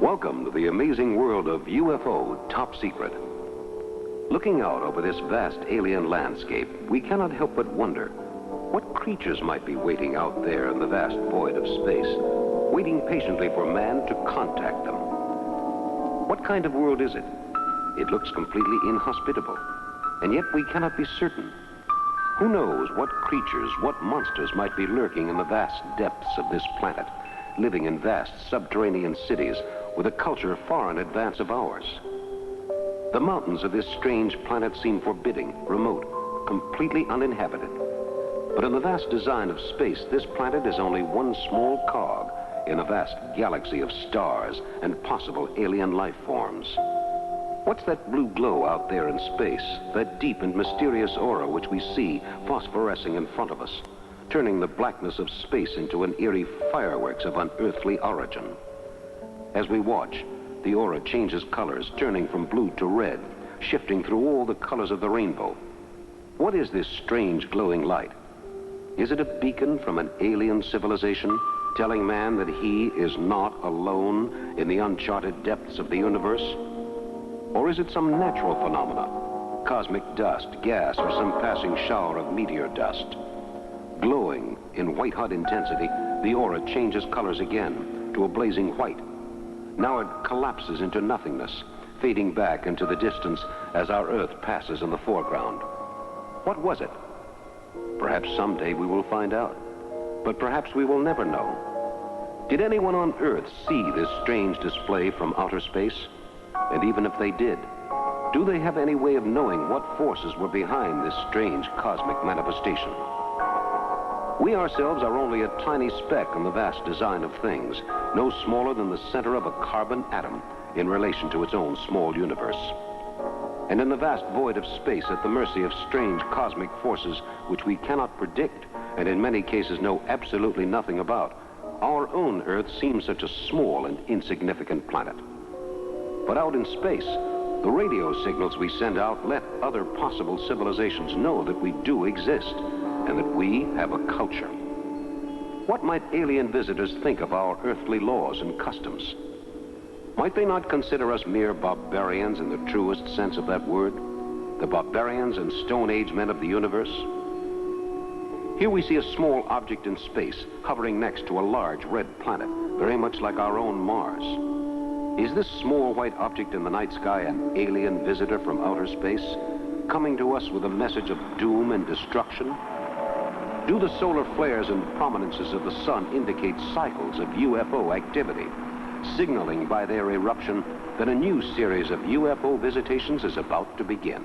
Welcome to the amazing world of UFO Top Secret. Looking out over this vast alien landscape, we cannot help but wonder what creatures might be waiting out there in the vast void of space, waiting patiently for man to contact them. What kind of world is it? It looks completely inhospitable, and yet we cannot be certain. Who knows what creatures, what monsters might be lurking in the vast depths of this planet, living in vast subterranean cities with a culture far in advance of ours. The mountains of this strange planet seem forbidding, remote, completely uninhabited. But in the vast design of space, this planet is only one small cog in a vast galaxy of stars and possible alien life forms. What's that blue glow out there in space, that deep and mysterious aura which we see phosphorescing in front of us, turning the blackness of space into an eerie fireworks of unearthly origin? As we watch, the aura changes colors, turning from blue to red, shifting through all the colors of the rainbow. What is this strange glowing light? Is it a beacon from an alien civilization, telling man that he is not alone in the uncharted depths of the universe? Or is it some natural phenomena, cosmic dust, gas, or some passing shower of meteor dust? Glowing in white-hot intensity, the aura changes colors again to a blazing white. Now it collapses into nothingness, fading back into the distance as our Earth passes in the foreground. What was it? Perhaps someday we will find out, but perhaps we will never know. Did anyone on Earth see this strange display from outer space? And even if they did, do they have any way of knowing what forces were behind this strange cosmic manifestation? We ourselves are only a tiny speck in the vast design of things, no smaller than the center of a carbon atom in relation to its own small universe. And in the vast void of space, at the mercy of strange cosmic forces which we cannot predict, and in many cases know absolutely nothing about, our own Earth seems such a small and insignificant planet. But out in space, the radio signals we send out let other possible civilizations know that we do exist, and that we have a culture. What might alien visitors think of our earthly laws and customs? Might they not consider us mere barbarians in the truest sense of that word? The barbarians and Stone Age men of the universe? Here we see a small object in space hovering next to a large red planet, very much like our own Mars. Is this small white object in the night sky an alien visitor from outer space, coming to us with a message of doom and destruction? Do the solar flares and prominences of the sun indicate cycles of UFO activity, signaling by their eruption that a new series of UFO visitations is about to begin?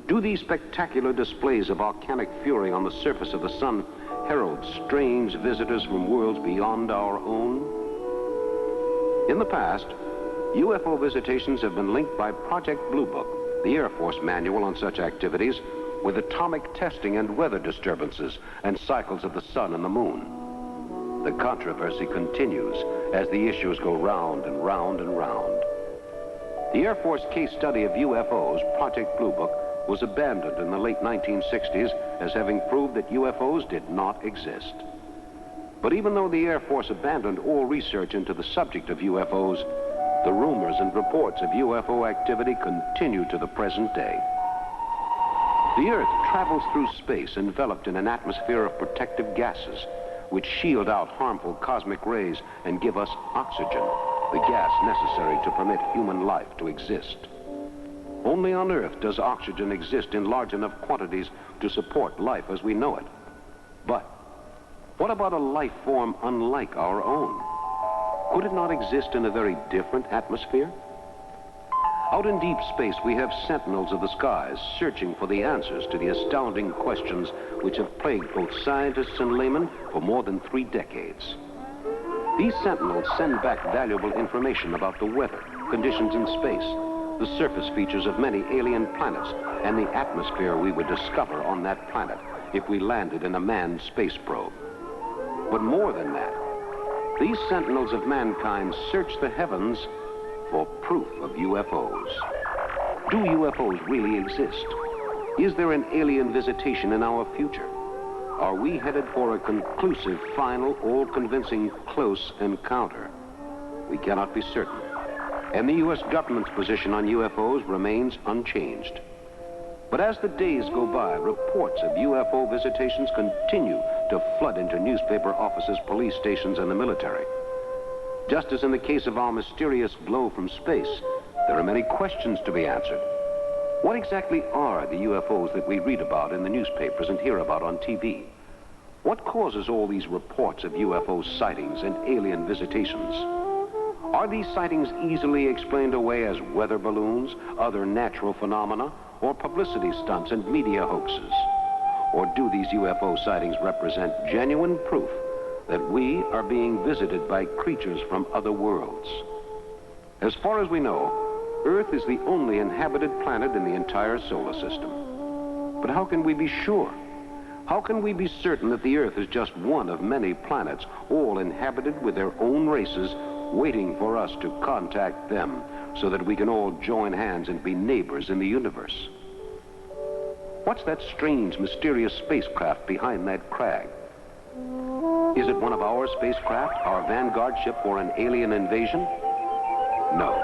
Do these spectacular displays of volcanic fury on the surface of the sun herald strange visitors from worlds beyond our own? In the past, UFO visitations have been linked by Project Blue Book, the Air Force manual on such activities, with atomic testing and weather disturbances and cycles of the sun and the moon. The controversy continues as the issues go round and round and round. The Air Force case study of UFOs, Project Blue Book, was abandoned in the late 1960s as having proved that UFOs did not exist. But even though the Air Force abandoned all research into the subject of UFOs, the rumors and reports of UFO activity continue to the present day. The Earth travels through space enveloped in an atmosphere of protective gases which shield out harmful cosmic rays and give us oxygen, the gas necessary to permit human life to exist. Only on Earth does oxygen exist in large enough quantities to support life as we know it. But what about a life form unlike our own? Could it not exist in a very different atmosphere? Out in deep space, we have sentinels of the skies searching for the answers to the astounding questions which have plagued both scientists and laymen for more than 3 decades. These sentinels send back valuable information about the weather, conditions in space, the surface features of many alien planets, and the atmosphere we would discover on that planet if we landed in a manned space probe. But more than that, these sentinels of mankind search the heavens for proof of UFOs. Do UFOs really exist? Is there an alien visitation in our future? Are we headed for a conclusive, final, all-convincing, close encounter? we cannot be certain. And the U.S. government's position on UFOs remains unchanged. But as the days go by, reports of UFO visitations continue to flood into newspaper offices, police stations, and the military. Just as in the case of our mysterious glow from space, there are many questions to be answered. What exactly are the UFOs that we read about in the newspapers and hear about on TV? What causes all these reports of UFO sightings and alien visitations? Are these sightings easily explained away as weather balloons, other natural phenomena, or publicity stunts and media hoaxes? Or do these UFO sightings represent genuine proof that we are being visited by creatures from other worlds? As far as we know, Earth is the only inhabited planet in the entire solar system. But how can we be sure? How can we be certain that the Earth is just one of many planets, all inhabited with their own races, waiting for us to contact them so that we can all join hands and be neighbors in the universe? What's that strange, mysterious spacecraft behind that crag? Is it one of our spacecraft, our vanguard ship for an alien invasion? No.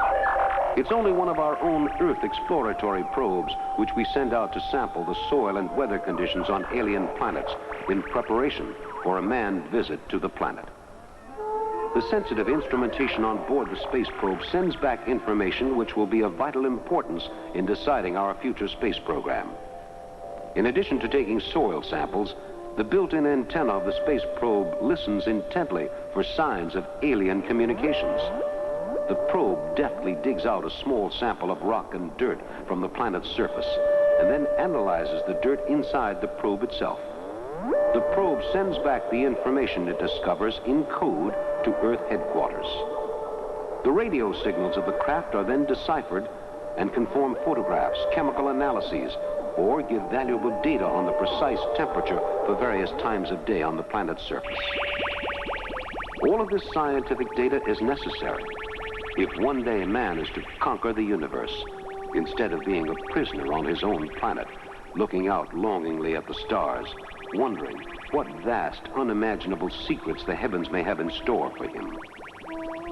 It's only one of our own Earth exploratory probes, which we send out to sample the soil and weather conditions on alien planets in preparation for a manned visit to the planet. The sensitive instrumentation on board the space probe sends back information which will be of vital importance in deciding our future space program. In addition to taking soil samples, the built-in antenna of the space probe listens intently for signs of alien communications. The probe deftly digs out a small sample of rock and dirt from the planet's surface and then analyzes the dirt inside the probe itself. The probe sends back the information it discovers in code to Earth headquarters. The radio signals of the craft are then deciphered and can form photographs, chemical analyses, or give valuable data on the precise temperature for various times of day on the planet's surface. All of this scientific data is necessary if one day man is to conquer the universe, instead of being a prisoner on his own planet, looking out longingly at the stars, wondering what vast, unimaginable secrets the heavens may have in store for him.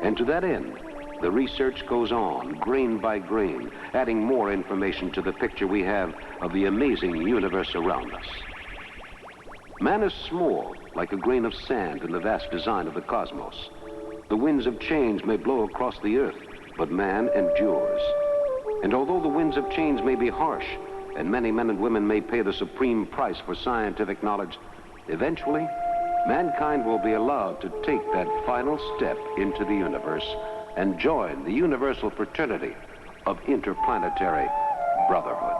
And to that end, the research goes on, grain by grain, adding more information to the picture we have of the amazing universe around us. Man is small, like a grain of sand in the vast design of the cosmos. The winds of change may blow across the earth, but man endures. And although the winds of change may be harsh, and many men and women may pay the supreme price for scientific knowledge, eventually, mankind will be allowed to take that final step into the universe and join the universal fraternity of interplanetary brotherhood.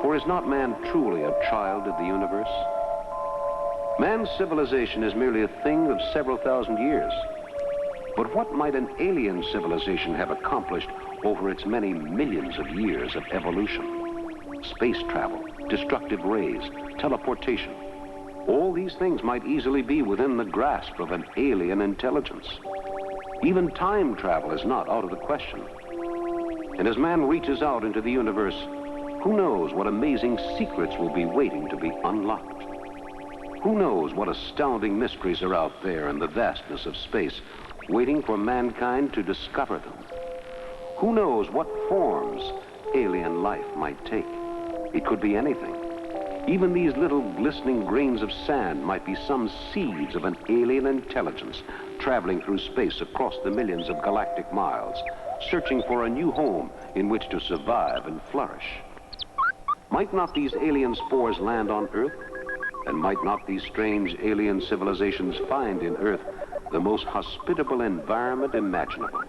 For is not man truly a child of the universe? Man's civilization is merely a thing of several thousand years. But what might an alien civilization have accomplished over its many millions of years of evolution? Space travel, destructive rays, teleportation. All these things might easily be within the grasp of an alien intelligence. Even time travel is not out of the question. And as man reaches out into the universe, who knows what amazing secrets will be waiting to be unlocked? Who knows what astounding mysteries are out there in the vastness of space, waiting for mankind to discover them? Who knows what forms alien life might take? It could be anything. Even these little glistening grains of sand might be some seeds of an alien intelligence traveling through space across the millions of galactic miles, searching for a new home in which to survive and flourish. Might not these alien spores land on Earth? And might not these strange alien civilizations find in Earth the most hospitable environment imaginable?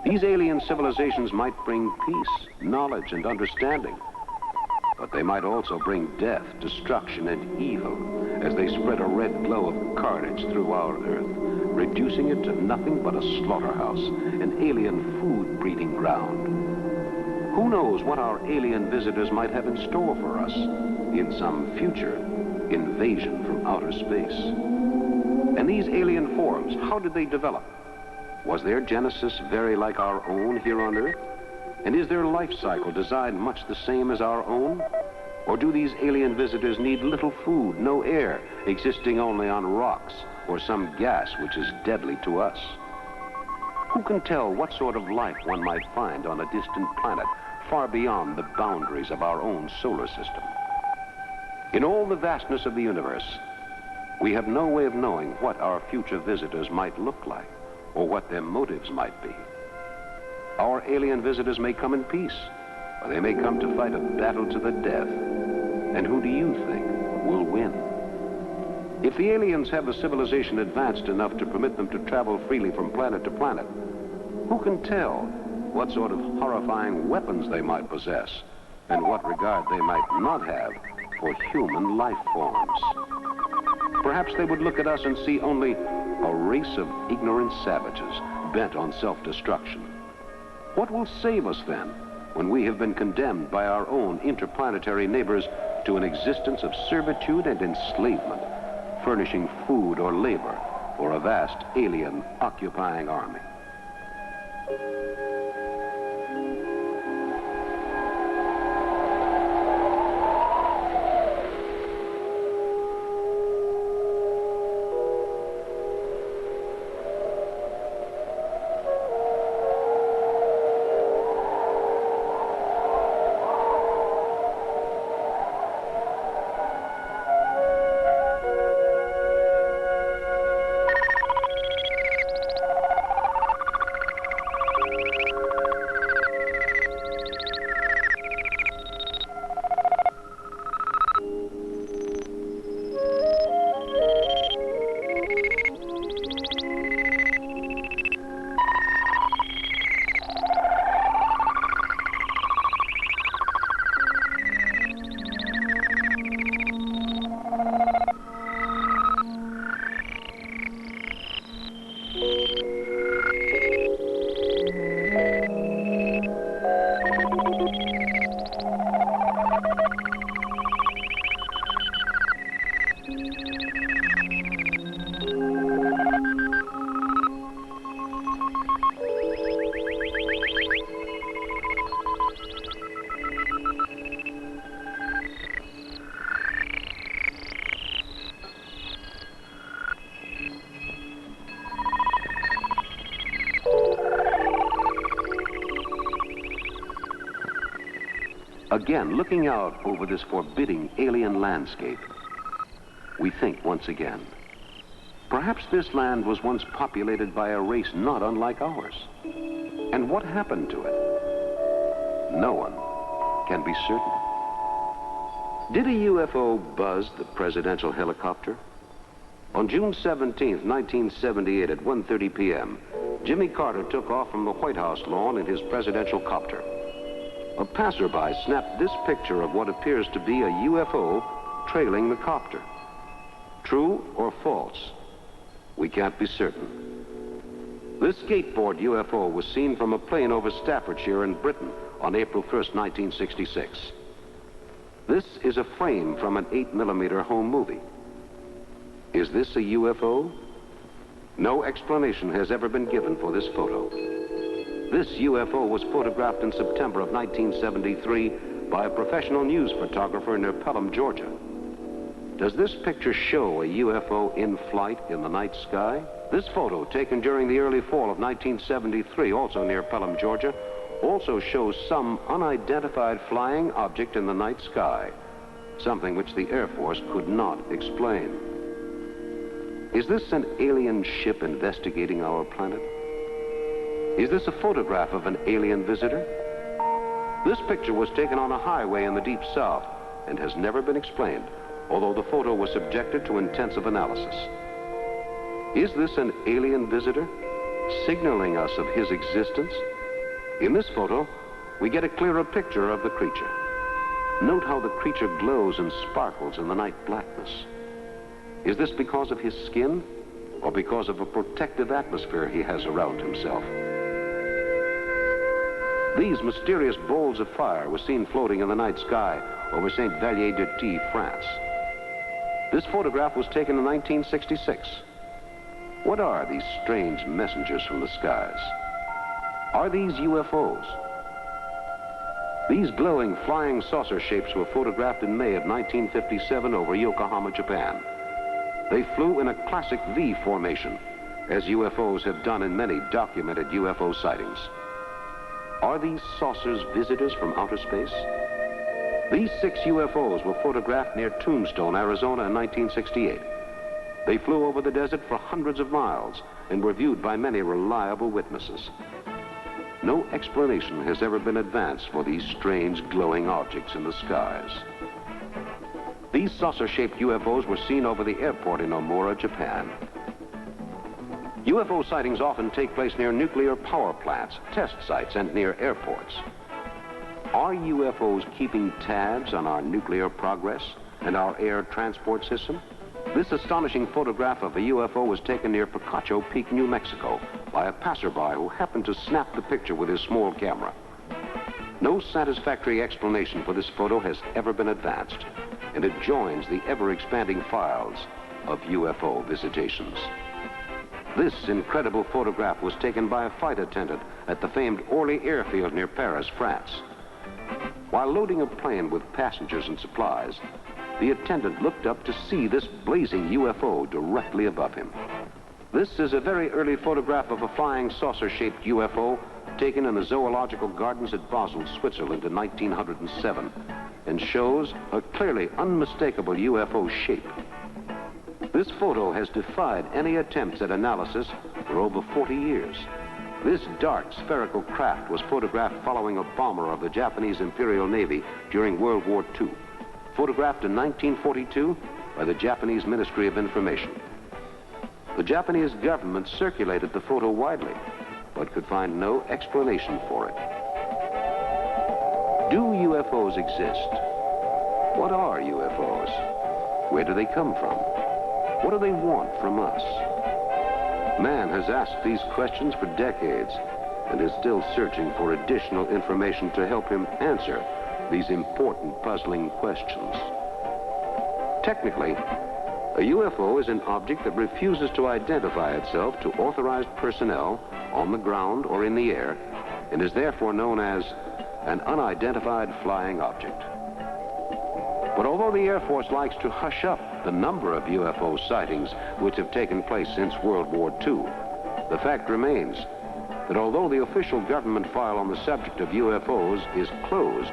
These alien civilizations might bring peace, knowledge, and understanding. But they might also bring death, destruction, and evil as they spread a red glow of carnage through our Earth, reducing it to nothing but a slaughterhouse, an alien food breeding ground. Who knows what our alien visitors might have in store for us in some future invasion from outer space? And these alien forms, how did they develop? Was their genesis very like our own here on Earth? And is their life cycle designed much the same as our own? Or do these alien visitors need little food, no air, existing only on rocks or some gas which is deadly to us? Who can tell what sort of life one might find on a distant planet far beyond the boundaries of our own solar system? In all the vastness of the universe, we have no way of knowing what our future visitors might look like or what their motives might be. Our alien visitors may come in peace, or they may come to fight a battle to the death. And who do you think will win? If the aliens have a civilization advanced enough to permit them to travel freely from planet to planet, who can tell what sort of horrifying weapons they might possess and what regard they might not have for human life forms? Perhaps they would look at us and see only a race of ignorant savages bent on self-destruction. What will save us then when we have been condemned by our own interplanetary neighbors to an existence of servitude and enslavement, furnishing food or labor for a vast alien occupying army? Again, looking out over this forbidding alien landscape, we think once again, perhaps this land was once populated by a race not unlike ours. And what happened to it? No one can be certain. Did a UFO buzz the presidential helicopter? On June 17th, 1978 at 1:30 p.m., Jimmy Carter took off from the White House lawn in his presidential copter. A passerby snapped this picture of what appears to be a UFO trailing the copter. True or false? We can't be certain. This skateboard UFO was seen from a plane over Staffordshire in Britain on April 1st, 1966. This is a frame from an 8mm home movie. Is this a UFO? No explanation has ever been given for this photo. This UFO was photographed in September of 1973 by a professional news photographer near Pelham, Georgia. Does this picture show a UFO in flight in the night sky? This photo, taken during the early fall of 1973, also near Pelham, Georgia, also shows some unidentified flying object in the night sky, something which the Air Force could not explain. Is this an alien ship investigating our planet? Is this a photograph of an alien visitor? This picture was taken on a highway in the deep south and has never been explained, although the photo was subjected to intensive analysis. Is this an alien visitor signaling us of his existence? In this photo, we get a clearer picture of the creature. Note how the creature glows and sparkles in the night blackness. Is this because of his skin or because of a protective atmosphere he has around himself? These mysterious bowls of fire were seen floating in the night sky over St. Vallier-de-Tis, France. This photograph was taken in 1966. What are these strange messengers from the skies? Are these UFOs? These glowing flying saucer shapes were photographed in May of 1957 over Yokohama, Japan. They flew in a classic V formation, as UFOs have done in many documented UFO sightings. Are these saucers visitors from outer space? These 6 UFOs were photographed near Tombstone, Arizona in 1968. They flew over the desert for hundreds of miles and were viewed by many reliable witnesses. No explanation has ever been advanced for these strange glowing objects in the skies. These saucer-shaped UFOs were seen over the airport in Omura, Japan. UFO sightings often take place near nuclear power plants, test sites, and near airports. Are UFOs keeping tabs on our nuclear progress and our air transport system? This astonishing photograph of a UFO was taken near Picacho Peak, New Mexico, by a passerby who happened to snap the picture with his small camera. No satisfactory explanation for this photo has ever been advanced, and it joins the ever-expanding files of UFO visitations. This incredible photograph was taken by a flight attendant at the famed Orly airfield near Paris, France. While loading a plane with passengers and supplies, the attendant looked up to see this blazing UFO directly above him. This is a very early photograph of a flying saucer-shaped UFO taken in the Zoological Gardens at Basel, Switzerland in 1907, and shows a clearly unmistakable UFO shape. This photo has defied any attempts at analysis for over 40 years. This dark spherical craft was photographed following a bomber of the Japanese Imperial Navy during World War II, photographed in 1942 by the Japanese Ministry of Information. The Japanese government circulated the photo widely, but could find no explanation for it. Do UFOs exist? What are UFOs? Where do they come from? What do they want from us? Man has asked these questions for decades and is still searching for additional information to help him answer these important, puzzling questions. Technically, a UFO is an object that refuses to identify itself to authorized personnel on the ground or in the air, and is therefore known as an unidentified flying object. But although the Air Force likes to hush up the number of UFO sightings which have taken place since World War II, the fact remains that although the official government file on the subject of UFOs is closed,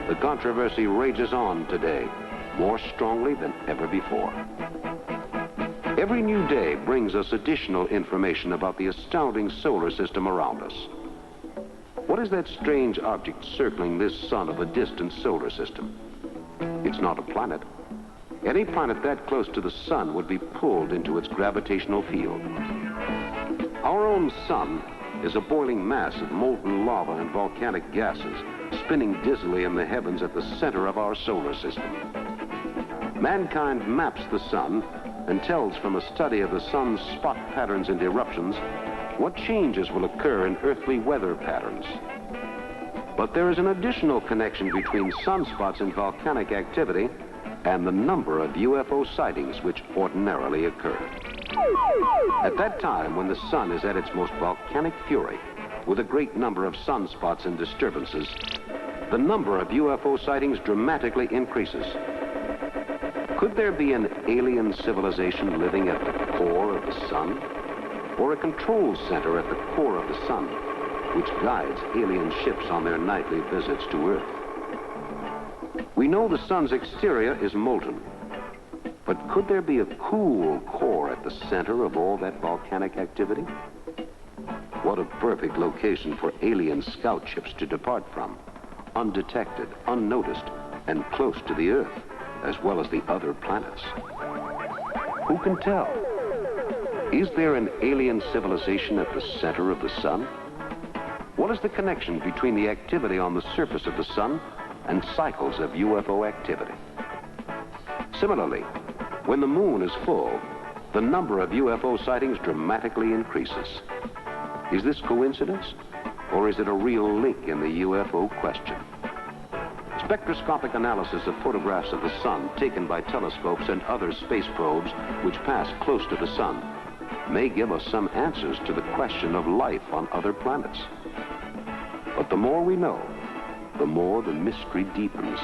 the controversy rages on today more strongly than ever before. Every new day brings us additional information about the astounding solar system around us. What is that strange object circling this sun of a distant solar system? It's not a planet. Any planet that close to the sun would be pulled into its gravitational field. Our own sun is a boiling mass of molten lava and volcanic gases spinning dizzily in the heavens at the center of our solar system. Mankind maps the sun and tells from a study of the sun's spot patterns and eruptions what changes will occur in earthly weather patterns. But there is an additional connection between sunspots and volcanic activity and the number of UFO sightings which ordinarily occur. At that time, when the sun is at its most volcanic fury, with a great number of sunspots and disturbances, the number of UFO sightings dramatically increases. Could there be an alien civilization living at the core of the sun? Or a control center at the core of the sun, which guides alien ships on their nightly visits to Earth? We know the sun's exterior is molten, but could there be a cool core at the center of all that volcanic activity? What a perfect location for alien scout ships to depart from, undetected, unnoticed, and close to the Earth, as well as the other planets. Who can tell? Is there an alien civilization at the center of the sun? What is the connection between the activity on the surface of the sun and cycles of UFO activity? Similarly, when the moon is full, the number of UFO sightings dramatically increases. Is this coincidence, or is it a real link in the UFO question? Spectroscopic analysis of photographs of the sun taken by telescopes and other space probes which pass close to the sun may give us some answers to the question of life on other planets. But the more we know, the more the mystery deepens.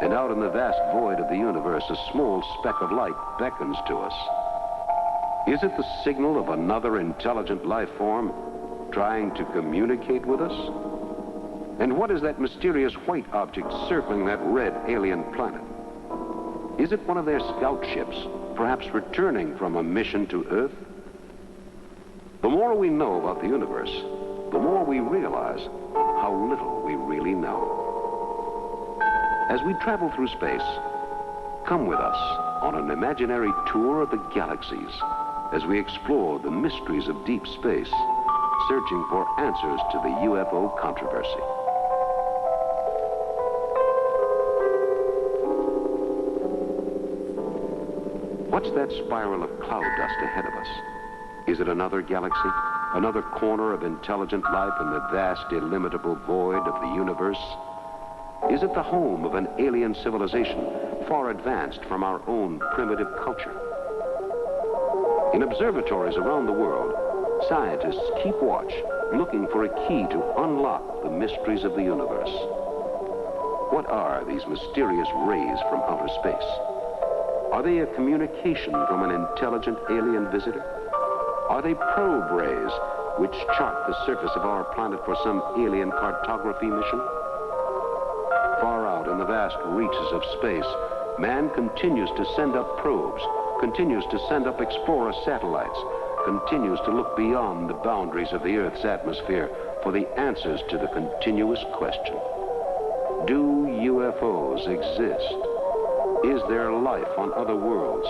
And out in the vast void of the universe, a small speck of light beckons to us. Is it the signal of another intelligent life form trying to communicate with us? And what is that mysterious white object circling that red alien planet? Is it one of their scout ships, perhaps returning from a mission to Earth? The more we know about the universe, the more we realize how little we really know. As we travel through space, come with us on an imaginary tour of the galaxies as we explore the mysteries of deep space, searching for answers to the UFO controversy. What's that spiral of cloud dust ahead of us? Is it another galaxy? Another corner of intelligent life in the vast, illimitable void of the universe? Is it the home of an alien civilization far advanced from our own primitive culture? In observatories around the world, scientists keep watch, looking for a key to unlock the mysteries of the universe. What are these mysterious rays from outer space? Are they a communication from an intelligent alien visitor? Are they probe rays which chart the surface of our planet for some alien cartography mission? Far out in the vast reaches of space, man continues to send up probes, continues to send up explorer satellites, continues to look beyond the boundaries of the Earth's atmosphere for the answers to the continuous question. Do UFOs exist? Is there life on other worlds?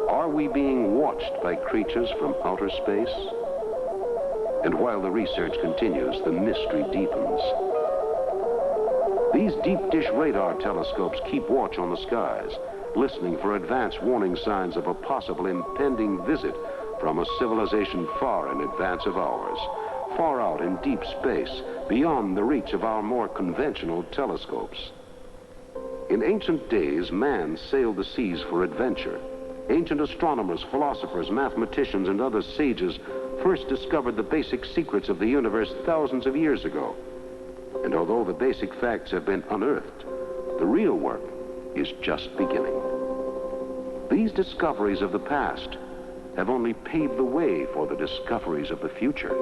Are we being watched by creatures from outer space? And while the research continues, the mystery deepens. These deep dish radar telescopes keep watch on the skies, listening for advance warning signs of a possible impending visit from a civilization far in advance of ours, far out in deep space, beyond the reach of our more conventional telescopes. In ancient days, man sailed the seas for adventure. Ancient astronomers, philosophers, mathematicians, and other sages first discovered the basic secrets of the universe thousands of years ago. And although the basic facts have been unearthed, the real work is just beginning. These discoveries of the past have only paved the way for the discoveries of the future.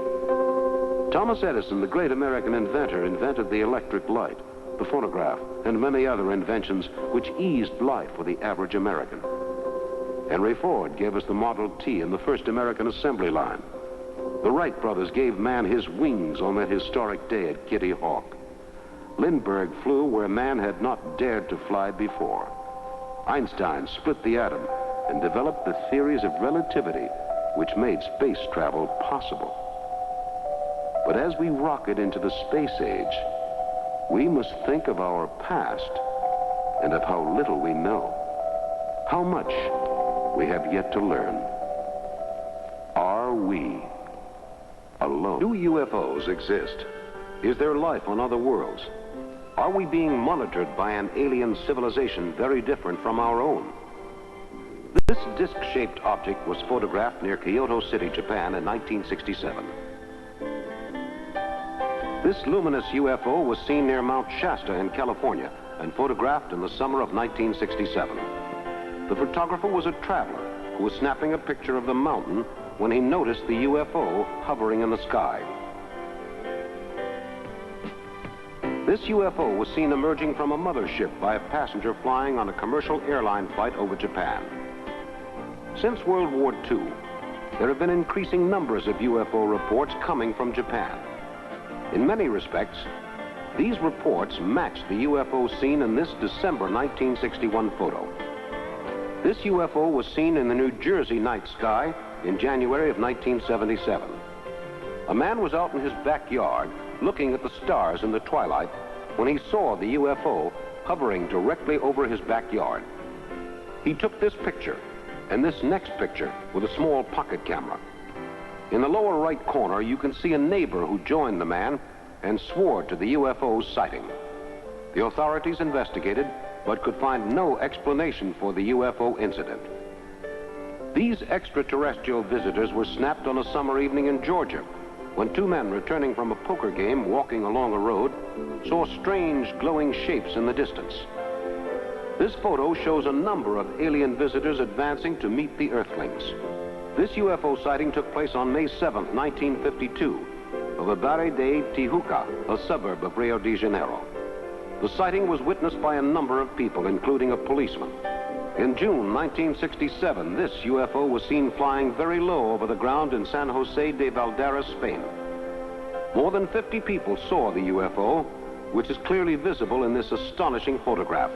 Thomas Edison, the great American inventor, invented the electric light, the phonograph, and many other inventions which eased life for the average American. Henry Ford gave us the Model T and the first American assembly line. The Wright brothers gave man his wings on that historic day at Kitty Hawk. Lindbergh flew where man had not dared to fly before. Einstein split the atom and developed the theories of relativity which made space travel possible. But as we rocket into the space age, we must think of our past and of how little we know, how much we have yet to learn. Are we alone? Do UFOs exist? Is there life on other worlds? Are we being monitored by an alien civilization very different from our own? This disc-shaped object was photographed near Kyoto City, Japan in 1967. This luminous UFO was seen near Mount Shasta in California and photographed in the summer of 1967. The photographer was a traveler who was snapping a picture of the mountain when he noticed the UFO hovering in the sky. This UFO was seen emerging from a mothership by a passenger flying on a commercial airline flight over Japan. Since World War II, there have been increasing numbers of UFO reports coming from Japan. In many respects, these reports match the UFO seen in this December 1961 photo. This UFO was seen in the New Jersey night sky in January of 1977. A man was out in his backyard looking at the stars in the twilight when he saw the UFO hovering directly over his backyard. He took this picture and this next picture with a small pocket camera. In the lower right corner, you can see a neighbor who joined the man and swore to the UFO's sighting. The authorities investigated, but could find no explanation for the UFO incident. These extraterrestrial visitors were snapped on a summer evening in Georgia, when two men returning from a poker game walking along a road saw strange glowing shapes in the distance. This photo shows a number of alien visitors advancing to meet the Earthlings. This UFO sighting took place on May 7, 1952, over Barra de Tijuca, a suburb of Rio de Janeiro. The sighting was witnessed by a number of people, including a policeman. In June 1967, this UFO was seen flying very low over the ground in San Jose de Valderas, Spain. More than 50 people saw the UFO, which is clearly visible in this astonishing photograph.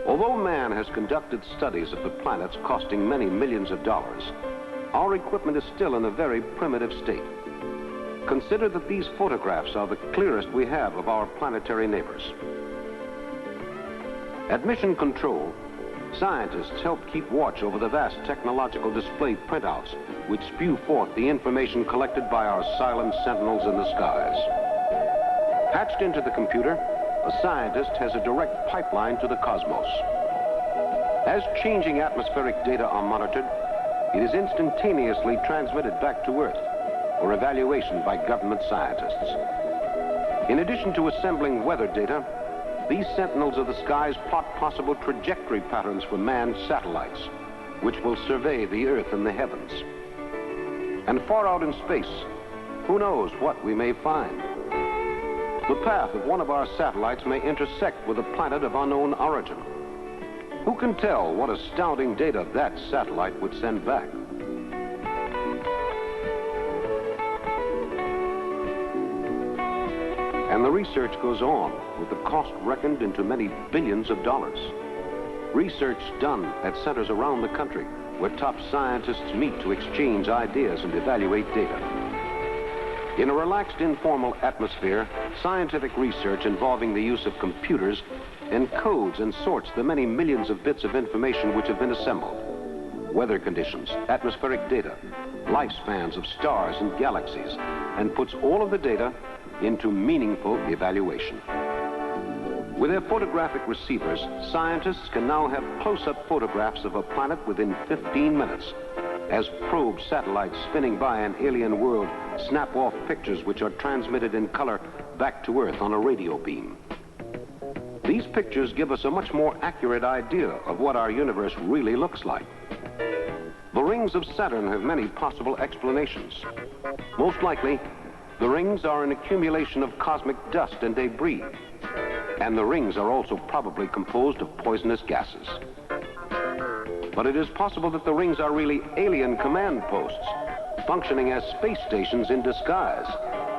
Although man has conducted studies of the planets costing many millions of dollars, our equipment is still in a very primitive state. Consider that these photographs are the clearest we have of our planetary neighbors. At Mission Control, scientists help keep watch over the vast technological display printouts which spew forth the information collected by our silent sentinels in the skies. Patched into the computer, a scientist has a direct pipeline to the cosmos. As changing atmospheric data are monitored, it is instantaneously transmitted back to Earth for evaluation by government scientists. In addition to assembling weather data, these sentinels of the skies plot possible trajectory patterns for manned satellites, which will survey the Earth and the heavens. And far out in space, who knows what we may find? The path of one of our satellites may intersect with a planet of unknown origin. Who can tell what astounding data that satellite would send back? And the research goes on, with the cost reckoned into many billions of dollars. Research done at centers around the country where top scientists meet to exchange ideas and evaluate data. In a relaxed, informal atmosphere, scientific research involving the use of computers encodes and sorts the many millions of bits of information which have been assembled. Weather conditions, atmospheric data, lifespans of stars and galaxies, and puts all of the data into meaningful evaluation. With their photographic receivers, scientists can now have close-up photographs of a planet within 15 minutes, as probe satellites spinning by an alien world snap off pictures which are transmitted in color back to Earth on a radio beam. These pictures give us a much more accurate idea of what our universe really looks like. The rings of Saturn have many possible explanations. Most likely, the rings are an accumulation of cosmic dust and debris, and the rings are also probably composed of poisonous gases. But it is possible that the rings are really alien command posts, functioning as space stations in disguise,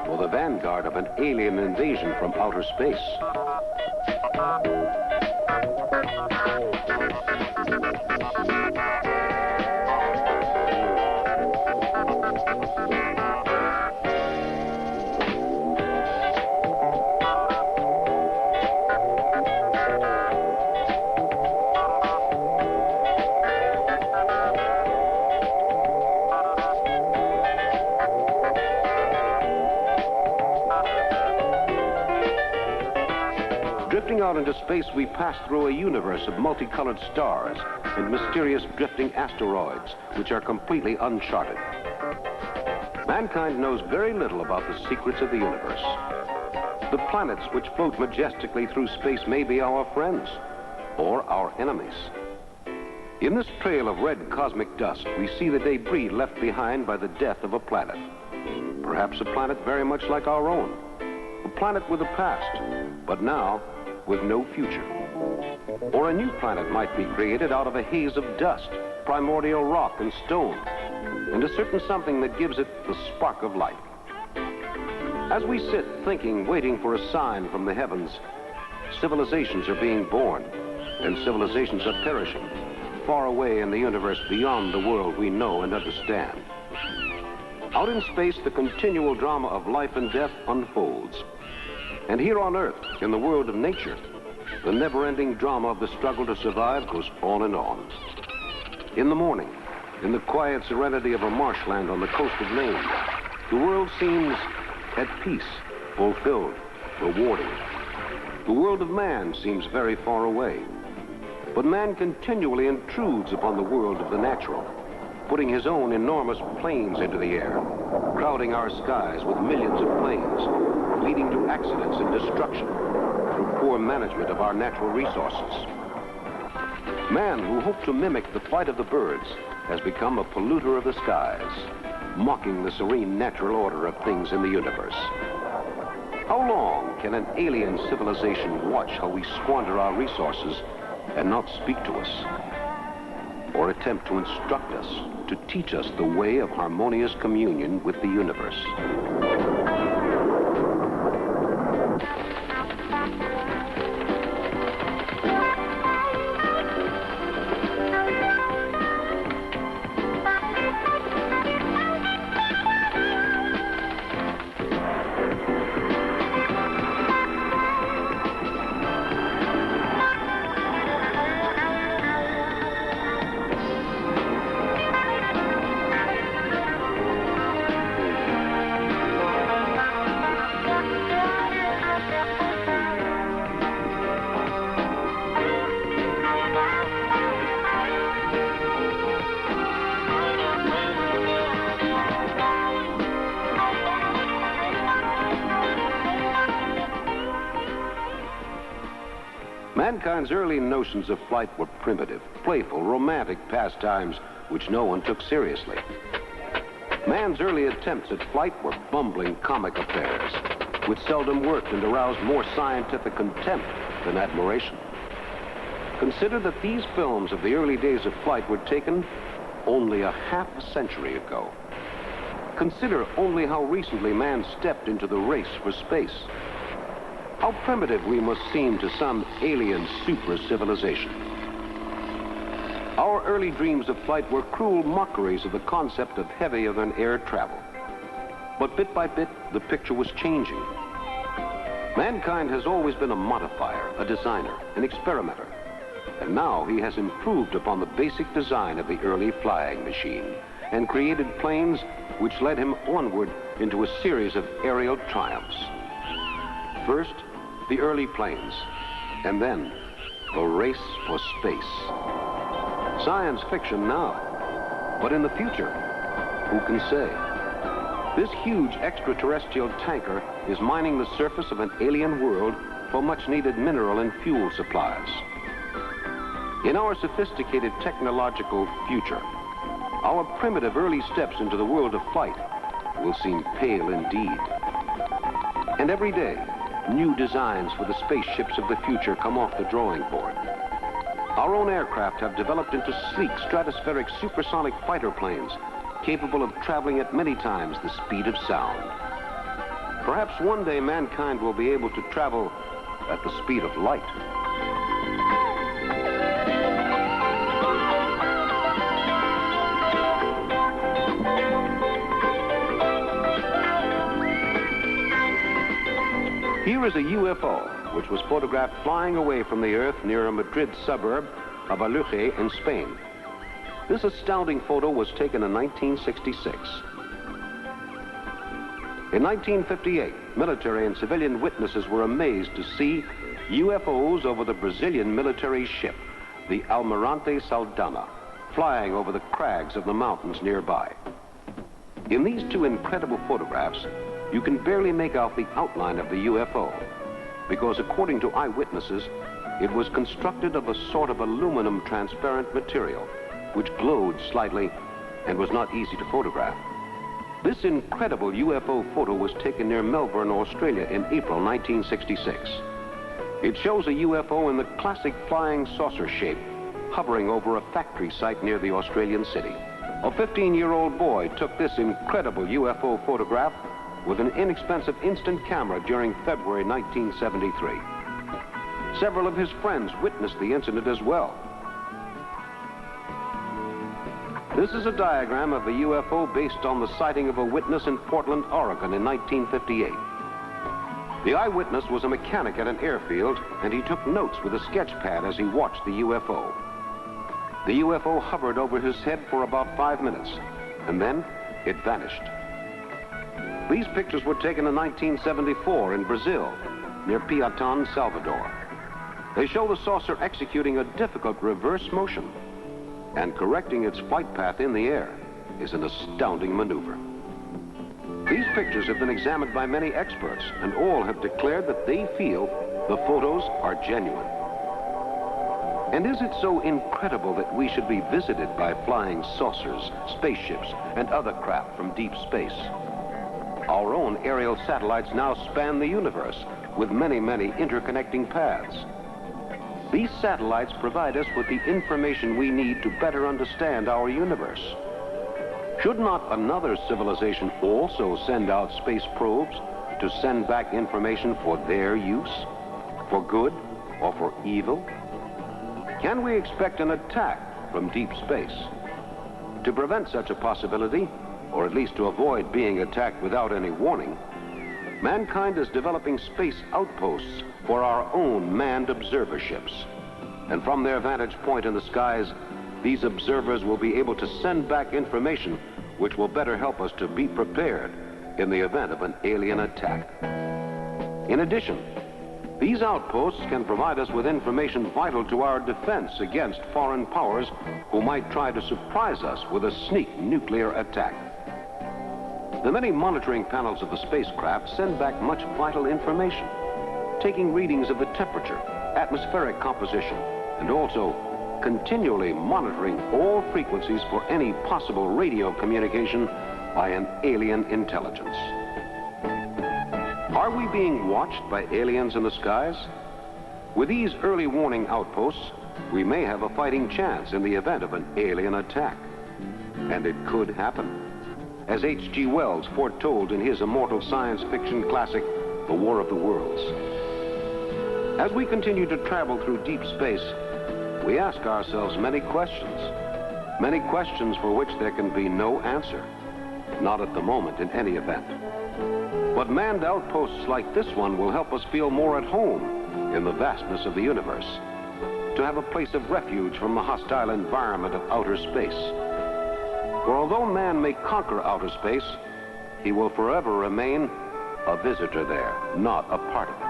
or the vanguard of an alien invasion from outer space. Drifting out into space, we pass through a universe of multicolored stars and mysterious drifting asteroids, which are completely uncharted. Mankind knows very little about the secrets of the universe. The planets which float majestically through space may be our friends or our enemies. In this trail of red cosmic dust, we see the debris left behind by the death of a planet. Perhaps a planet very much like our own. A planet with a past, but now with no future. Or a new planet might be created out of a haze of dust, primordial rock and stone, and a certain something that gives it the spark of life. As we sit thinking, waiting for a sign from the heavens, civilizations are being born, and civilizations are perishing, far away in the universe beyond the world we know and understand. Out in space, the continual drama of life and death unfolds. And here on Earth, in the world of nature, the never-ending drama of the struggle to survive goes on and on. In the morning, in the quiet serenity of a marshland on the coast of Maine, the world seems at peace, fulfilled, rewarding. The world of man seems very far away. But man continually intrudes upon the world of the natural, putting his own enormous planes into the air, crowding our skies with millions of planes, leading to accidents and destruction, through poor management of our natural resources. Man, who hoped to mimic the flight of the birds, has become a polluter of the skies, mocking the serene natural order of things in the universe. How long can an alien civilization watch how we squander our resources and not speak to us, or attempt to instruct us, to teach us the way of harmonious communion with the universe? Mankind's early notions of flight were primitive, playful, romantic pastimes which no one took seriously. Man's early attempts at flight were bumbling comic affairs, which seldom worked and aroused more scientific contempt than admiration. Consider that these films of the early days of flight were taken only a half a century ago. Consider only how recently man stepped into the race for space. How primitive we must seem to some alien super-civilization. Our early dreams of flight were cruel mockeries of the concept of heavier-than-air travel. But bit by bit, the picture was changing. Mankind has always been a modifier, a designer, an experimenter. And now he has improved upon the basic design of the early flying machine and created planes which led him onward into a series of aerial triumphs. First, the early planes, and then the race for space. Science fiction now, but in the future, who can say? This huge extraterrestrial tanker is mining the surface of an alien world for much-needed mineral and fuel supplies. In our sophisticated technological future, our primitive early steps into the world of flight will seem pale indeed. And every day, new designs for the spaceships of the future come off the drawing board. Our own aircraft have developed into sleek, stratospheric, supersonic fighter planes capable of traveling at many times the speed of sound. Perhaps one day mankind will be able to travel at the speed of light. Here is a UFO, which was photographed flying away from the Earth near a Madrid suburb of Aluche in Spain. This astounding photo was taken in 1966. In 1958, military and civilian witnesses were amazed to see UFOs over the Brazilian military ship, the Almirante Saldanha, flying over the crags of the mountains nearby. In these two incredible photographs, you can barely make out the outline of the UFO, because according to eyewitnesses, it was constructed of a sort of aluminum transparent material, which glowed slightly and was not easy to photograph. This incredible UFO photo was taken near Melbourne, Australia in April 1966. It shows a UFO in the classic flying saucer shape, hovering over a factory site near the Australian city. A 15-year-old boy took this incredible UFO photograph with an inexpensive instant camera during February 1973. Several of his friends witnessed the incident as well. This is a diagram of a UFO based on the sighting of a witness in Portland, Oregon in 1958. The eyewitness was a mechanic at an airfield, and he took notes with a sketch pad as he watched the UFO. The UFO hovered over his head for about 5 minutes, and then it vanished. These pictures were taken in 1974 in Brazil, near Piatã, Salvador. They show the saucer executing a difficult reverse motion, and correcting its flight path in the air is an astounding maneuver. These pictures have been examined by many experts, and all have declared that they feel The photos are genuine. And is it so incredible that we should be visited by flying saucers, spaceships, and other craft from deep space? Our own aerial satellites now span the universe with many, many interconnecting paths. These satellites provide us with the information we need to better understand our universe. Should not another civilization also send out space probes to send back information for their use, for good or for evil? Can we expect an attack from deep space? To prevent such a possibility, or at least to avoid being attacked without any warning, mankind is developing space outposts for our own manned observer ships. And from their vantage point in the skies, these observers will be able to send back information which will better help us to be prepared in the event of an alien attack. In addition, these outposts can provide us with information vital to our defense against foreign powers who might try to surprise us with a sneak nuclear attack. The many monitoring panels of the spacecraft send back much vital information, taking readings of the temperature, atmospheric composition, and also continually monitoring all frequencies for any possible radio communication by an alien intelligence. Are we being watched by aliens in the skies? With these early warning outposts, we may have a fighting chance in the event of an alien attack. And it could happen. As H.G. Wells foretold in his immortal science fiction classic, The War of the Worlds. As we continue to travel through deep space, we ask ourselves many questions for which there can be no answer, not at the moment in any event. But manned outposts like this one will help us feel more at home in the vastness of the universe, to have a place of refuge from the hostile environment of outer space. For although man may conquer outer space, he will forever remain a visitor there, not a part of it.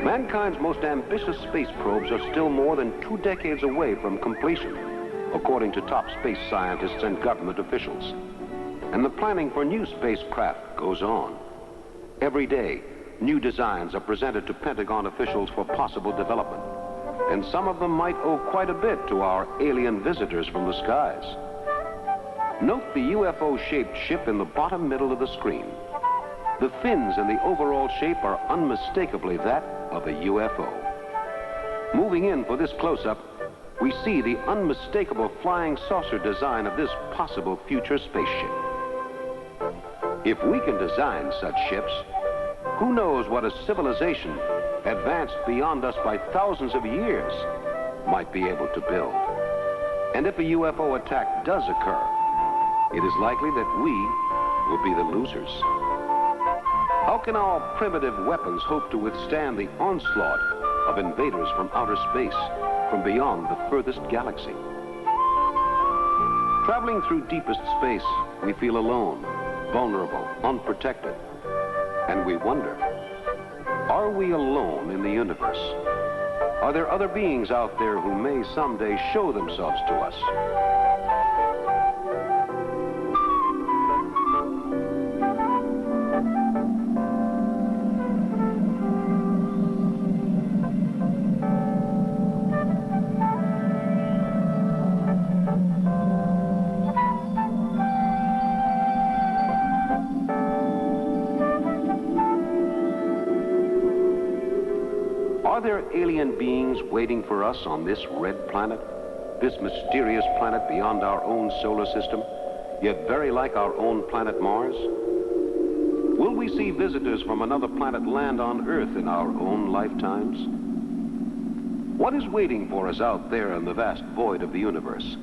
Mankind's most ambitious space probes are still more than 2 decades away from completion, according to top space scientists and government officials. And the planning for new spacecraft goes on. Every day, new designs are presented to Pentagon officials for possible development. And some of them might owe quite a bit to our alien visitors from the skies. Note the UFO-shaped ship in the bottom middle of the screen. The fins and the overall shape are unmistakably that of a UFO. Moving in for this close-up, we see the unmistakable flying saucer design of this possible future spaceship. If we can design such ships, who knows what a civilization advanced beyond us by thousands of years might be able to build. And if a UFO attack does occur, it is likely that we will be the losers. How can our primitive weapons hope to withstand the onslaught of invaders from outer space, from beyond the furthest galaxy? Traveling through deepest space, we feel alone, vulnerable, unprotected. And we wonder, are we alone in the universe? Are there other beings out there who may someday show themselves to us? Are there alien beings waiting for us on this red planet? This mysterious planet beyond our own solar system, yet very like our own planet Mars? Will we see visitors from another planet land on Earth in our own lifetimes? What is waiting for us out there in the vast void of the universe?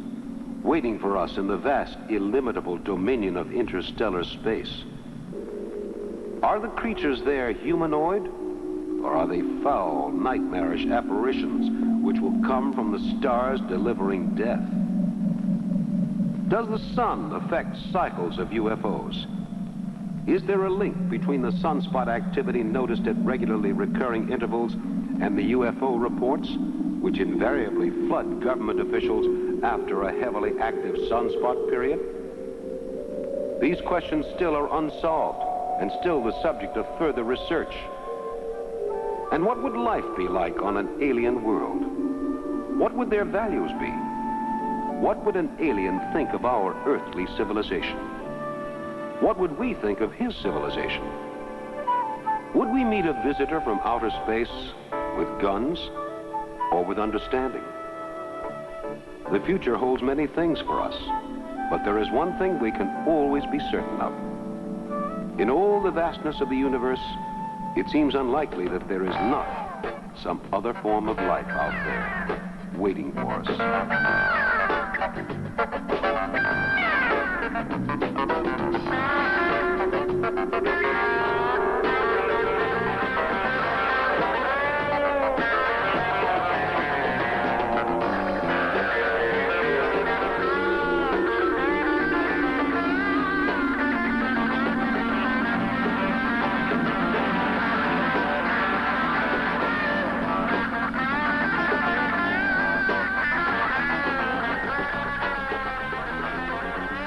Waiting for us in the vast, illimitable dominion of interstellar space? Are the creatures there humanoid? Or are they foul, nightmarish apparitions which will come from the stars delivering death? Does the sun affect cycles of UFOs? Is there a link between the sunspot activity noticed at regularly recurring intervals and the UFO reports, which invariably flood government officials after a heavily active sunspot period? These questions still are unsolved and still the subject of further research. And what would life be like on an alien world? What would their values be? What would an alien think of our earthly civilization? What would we think of his civilization? Would we meet a visitor from outer space with guns or with understanding? The future holds many things for us, but there is one thing we can always be certain of. In all the vastness of the universe, it seems unlikely that there is not some other form of life out there waiting for us.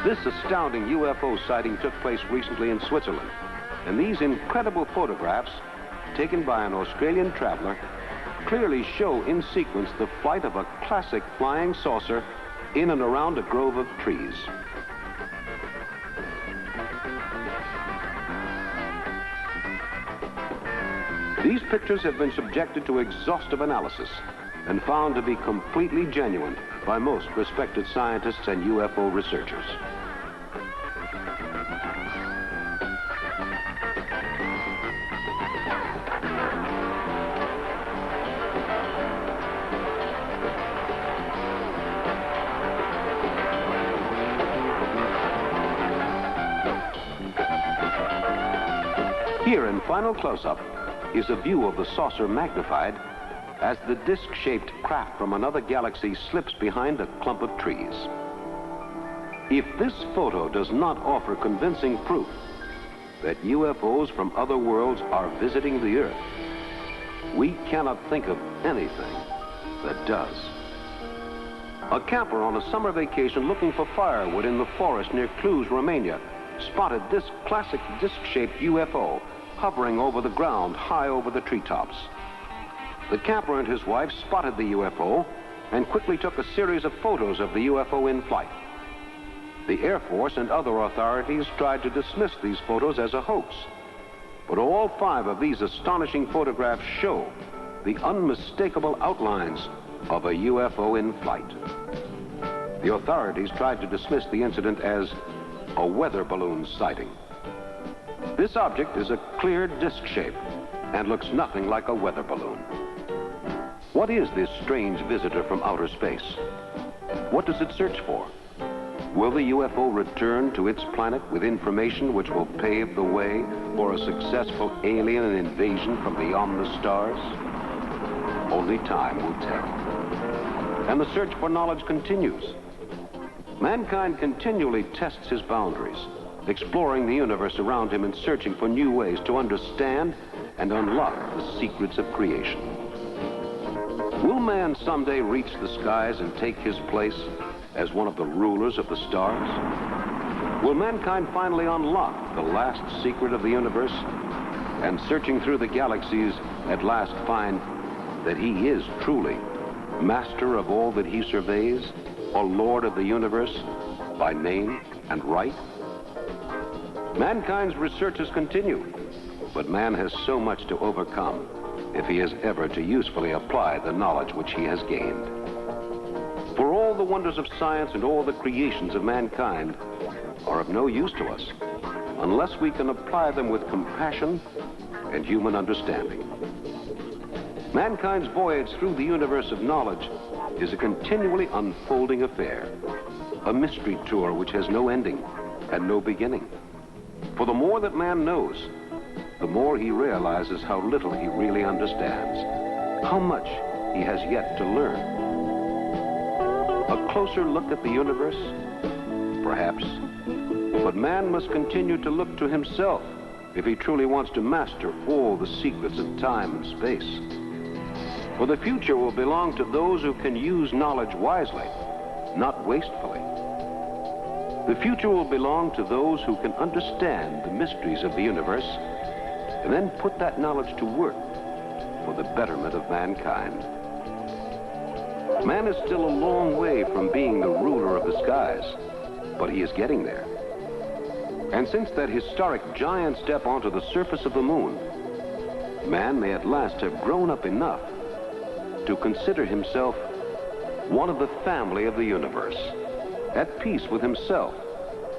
This astounding UFO sighting took place recently in Switzerland, and these incredible photographs, taken by an Australian traveler, clearly show in sequence the flight of a classic flying saucer in and around a grove of trees. These pictures have been subjected to exhaustive analysis and found to be completely genuine by most respected scientists and UFO researchers. Here in final close-up is a view of the saucer magnified as the disc-shaped craft from another galaxy slips behind a clump of trees. If this photo does not offer convincing proof that UFOs from other worlds are visiting the Earth, we cannot think of anything that does. A camper on a summer vacation looking for firewood in the forest near Cluj, Romania, spotted this classic disc-shaped UFO hovering over the ground high over the treetops. The camper and his wife spotted the UFO and quickly took a series of photos of the UFO in flight. The Air Force and other authorities tried to dismiss these photos as a hoax, but all 5 of these astonishing photographs show the unmistakable outlines of a UFO in flight. The authorities tried to dismiss the incident as a weather balloon sighting. This object is a clear disc shape and looks nothing like a weather balloon. What is this strange visitor from outer space? What does it search for? Will the UFO return to its planet with information which will pave the way for a successful alien invasion from beyond the stars? Only time will tell. And the search for knowledge continues. Mankind continually tests his boundaries, exploring the universe around him and searching for new ways to understand and unlock the secrets of creation. Will man someday reach the skies and take his place as one of the rulers of the stars? Will mankind finally unlock the last secret of the universe and, searching through the galaxies, at last find that he is truly master of all that he surveys, or lord of the universe by name and right? Mankind's researches continue, but man has so much to overcome if he is ever to usefully apply the knowledge which he has gained. For all the wonders of science and all the creations of mankind are of no use to us unless we can apply them with compassion and human understanding. Mankind's voyage through the universe of knowledge is a continually unfolding affair, a mystery tour which has no ending and no beginning. For the more that man knows, the more he realizes how little he really understands, how much he has yet to learn. A closer look at the universe? Perhaps. But man must continue to look to himself if he truly wants to master all the secrets of time and space. For the future will belong to those who can use knowledge wisely, not wastefully. The future will belong to those who can understand the mysteries of the universe and then put that knowledge to work for the betterment of mankind. Man is still a long way from being the ruler of the skies, but he is getting there. And since that historic giant step onto the surface of the moon, man may at last have grown up enough to consider himself one of the family of the universe, at peace with himself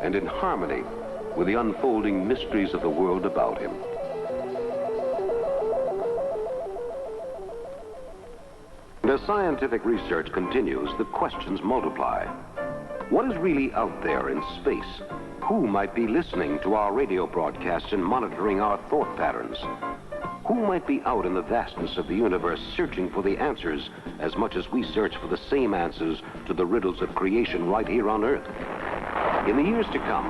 and in harmony with the unfolding mysteries of the world about him. And as scientific research continues, the questions multiply. What is really out there in space? Who might be listening to our radio broadcasts and monitoring our thought patterns? Who might be out in the vastness of the universe searching for the answers as much as we search for the same answers to the riddles of creation right here on Earth? In the years to come,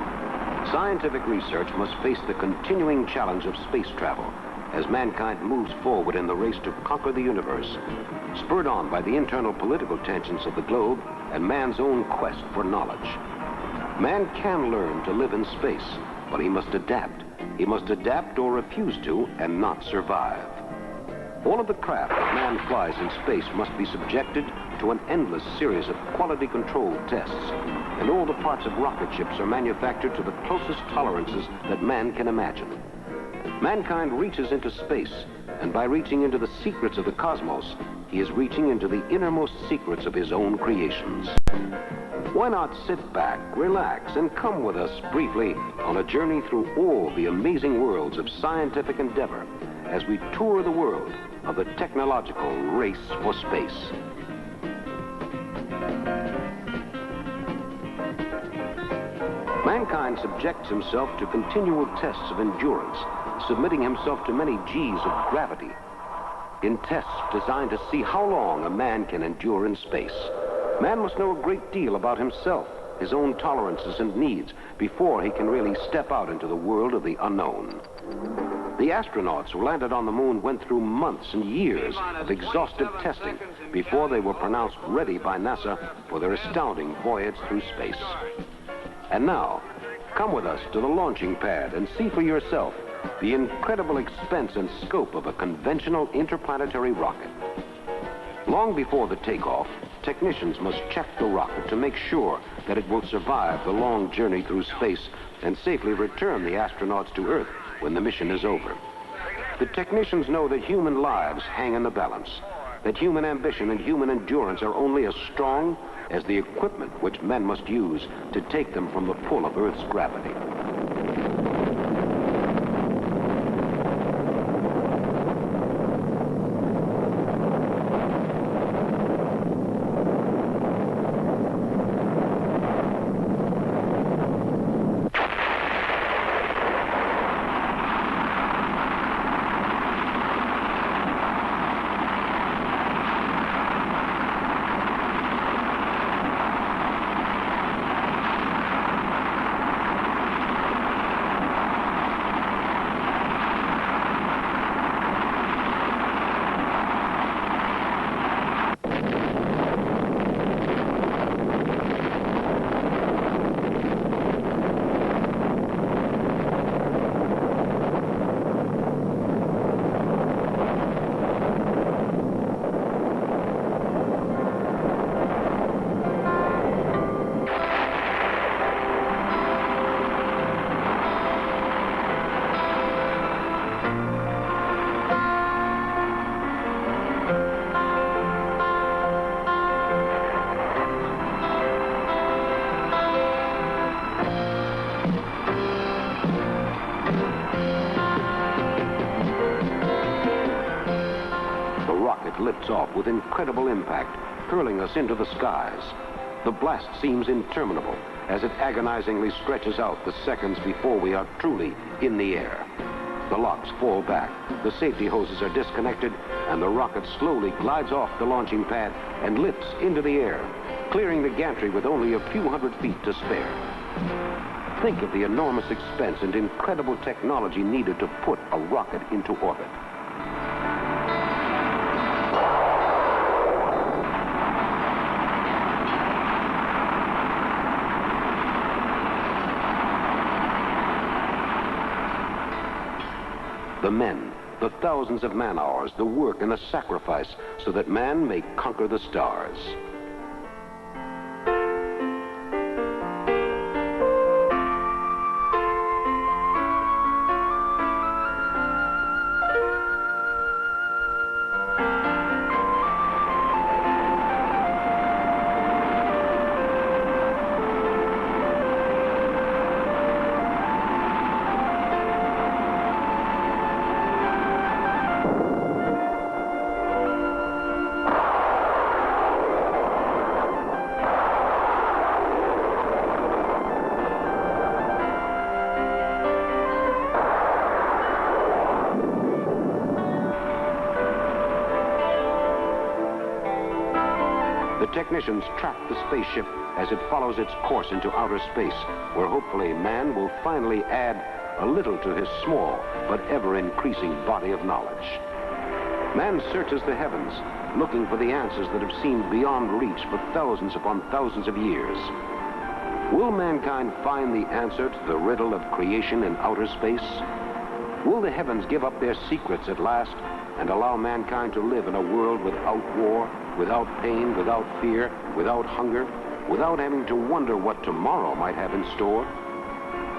scientific research must face the continuing challenge of space travel as mankind moves forward in the race to conquer the universe, spurred on by the internal political tensions of the globe and man's own quest for knowledge. Man can learn to live in space, but he must adapt. He must adapt or refuse to and not survive. All of the craft that man flies in space must be subjected to an endless series of quality control tests, and all the parts of rocket ships are manufactured to the closest tolerances that man can imagine. Mankind reaches into space, and by reaching into the secrets of the cosmos, he is reaching into the innermost secrets of his own creations. Why not sit back, relax, and come with us briefly on a journey through all the amazing worlds of scientific endeavor as we tour the world of the technological race for space. Mankind subjects himself to continual tests of endurance, submitting himself to many G's of gravity, in tests designed to see how long a man can endure in space. Man must know a great deal about himself, his own tolerances and needs, before he can really step out into the world of the unknown. The astronauts who landed on the moon went through months and years of exhaustive testing before they were pronounced ready by NASA for their astounding voyage through space. And now, come with us to the launching pad and see for yourself the incredible expense and scope of a conventional interplanetary rocket. Long before the takeoff, technicians must check the rocket to make sure that it will survive the long journey through space and safely return the astronauts to Earth when the mission is over. The technicians know that human lives hang in the balance, that human ambition and human endurance are only as strong as the equipment which men must use to take them from the pull of Earth's gravity. takes off with incredible impact, hurling us into the skies. The blast seems interminable as it agonizingly stretches out the seconds before we are truly in the air. The locks fall back, the safety hoses are disconnected, and the rocket slowly glides off the launching pad and lifts into the air, clearing the gantry with only a few hundred feet to spare. Think of the enormous expense and incredible technology needed to put a rocket into orbit. The men, the thousands of man-hours, the work and the sacrifice so that man may conquer the stars. The technicians track the spaceship as it follows its course into outer space, where hopefully man will finally add a little to his small but ever-increasing body of knowledge. Man searches the heavens, looking for the answers that have seemed beyond reach for thousands upon thousands of years. Will mankind find the answer to the riddle of creation in outer space? Will the heavens give up their secrets at last and allow mankind to live in a world without war, without pain, without fear, without hunger, without having to wonder what tomorrow might have in store?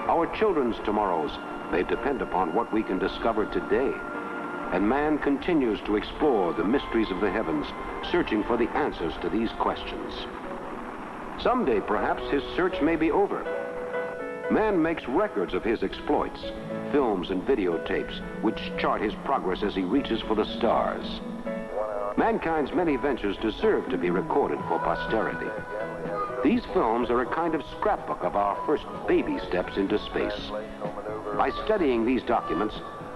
Our children's tomorrows may depend upon what we can discover today. And man continues to explore the mysteries of the heavens, searching for the answers to these questions. Someday, perhaps, his search may be over. Man makes records of his exploits, films and videotapes, which chart his progress as he reaches for the stars. Mankind's many ventures deserve to be recorded for posterity. These films are a kind of scrapbook of our first baby steps into space. By studying these documents,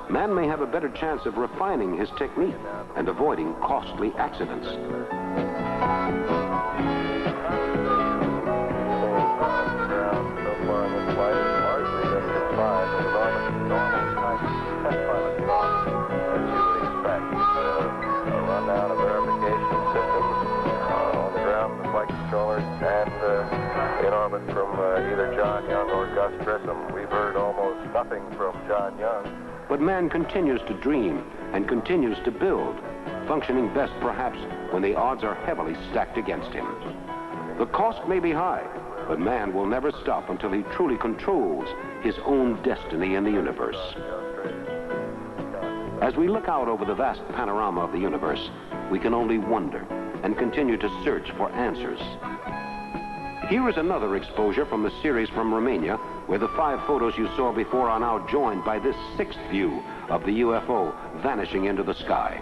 man may have a better chance of refining his technique and avoiding costly accidents. And in orbit from either John Young or Gus Grissom. We've heard almost nothing from John Young. But man continues to dream and continues to build, functioning best perhaps when the odds are heavily stacked against him. The cost may be high, but man will never stop until he truly controls his own destiny in the universe. As we look out over the vast panorama of the universe, we can only wonder and continue to search for answers. Here is another exposure from the series from Romania, where the 5 photos you saw before are now joined by this 6th view of the UFO vanishing into the sky.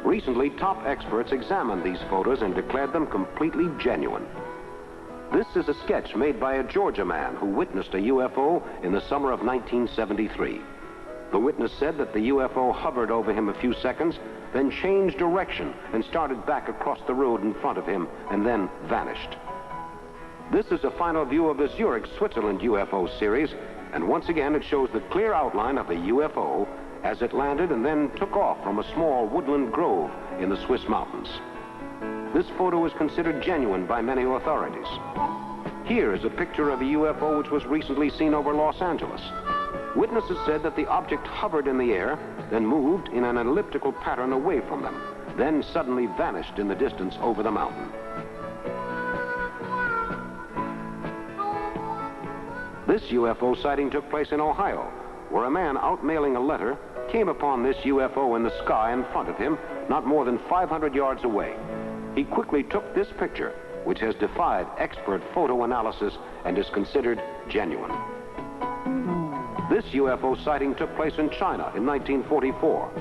Recently, top experts examined these photos and declared them completely genuine. This is a sketch made by a Georgia man who witnessed a UFO in the summer of 1973. The witness said that the UFO hovered over him a few seconds, then changed direction and started back across the road in front of him and then vanished. This is a final view of the Zurich, Switzerland UFO series, and once again it shows the clear outline of the UFO as it landed and then took off from a small woodland grove in the Swiss mountains. This photo is considered genuine by many authorities. Here is a picture of a UFO which was recently seen over Los Angeles. Witnesses said that the object hovered in the air, then moved in an elliptical pattern away from them, then suddenly vanished in the distance over the mountain. This UFO sighting took place in Ohio, where a man out mailing a letter came upon this UFO in the sky in front of him, not more than 500 yards away. He quickly took this picture, which has defied expert photo analysis and is considered genuine. This UFO sighting took place in China in 1944.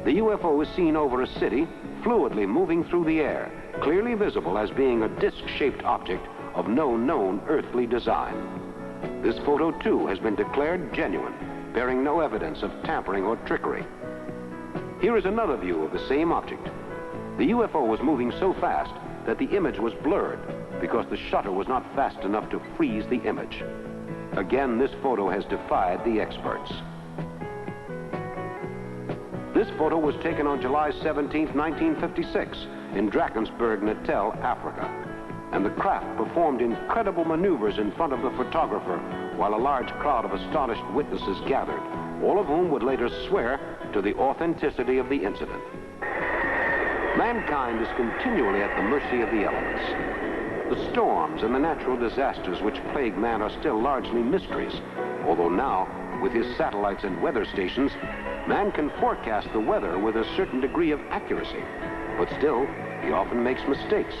The UFO was seen over a city fluidly moving through the air, clearly visible as being a disc-shaped object of no known earthly design. This photo, too, has been declared genuine, bearing no evidence of tampering or trickery. Here is another view of the same object. The UFO was moving so fast that the image was blurred because the shutter was not fast enough to freeze the image. Again, this photo has defied the experts. This photo was taken on July 17, 1956, in Drakensberg, Natal, Africa. And the craft performed incredible maneuvers in front of the photographer while a large crowd of astonished witnesses gathered, all of whom would later swear to the authenticity of the incident. Mankind is continually at the mercy of the elements. The storms and the natural disasters which plague man are still largely mysteries, although now, with his satellites and weather stations, man can forecast the weather with a certain degree of accuracy. But still, he often makes mistakes,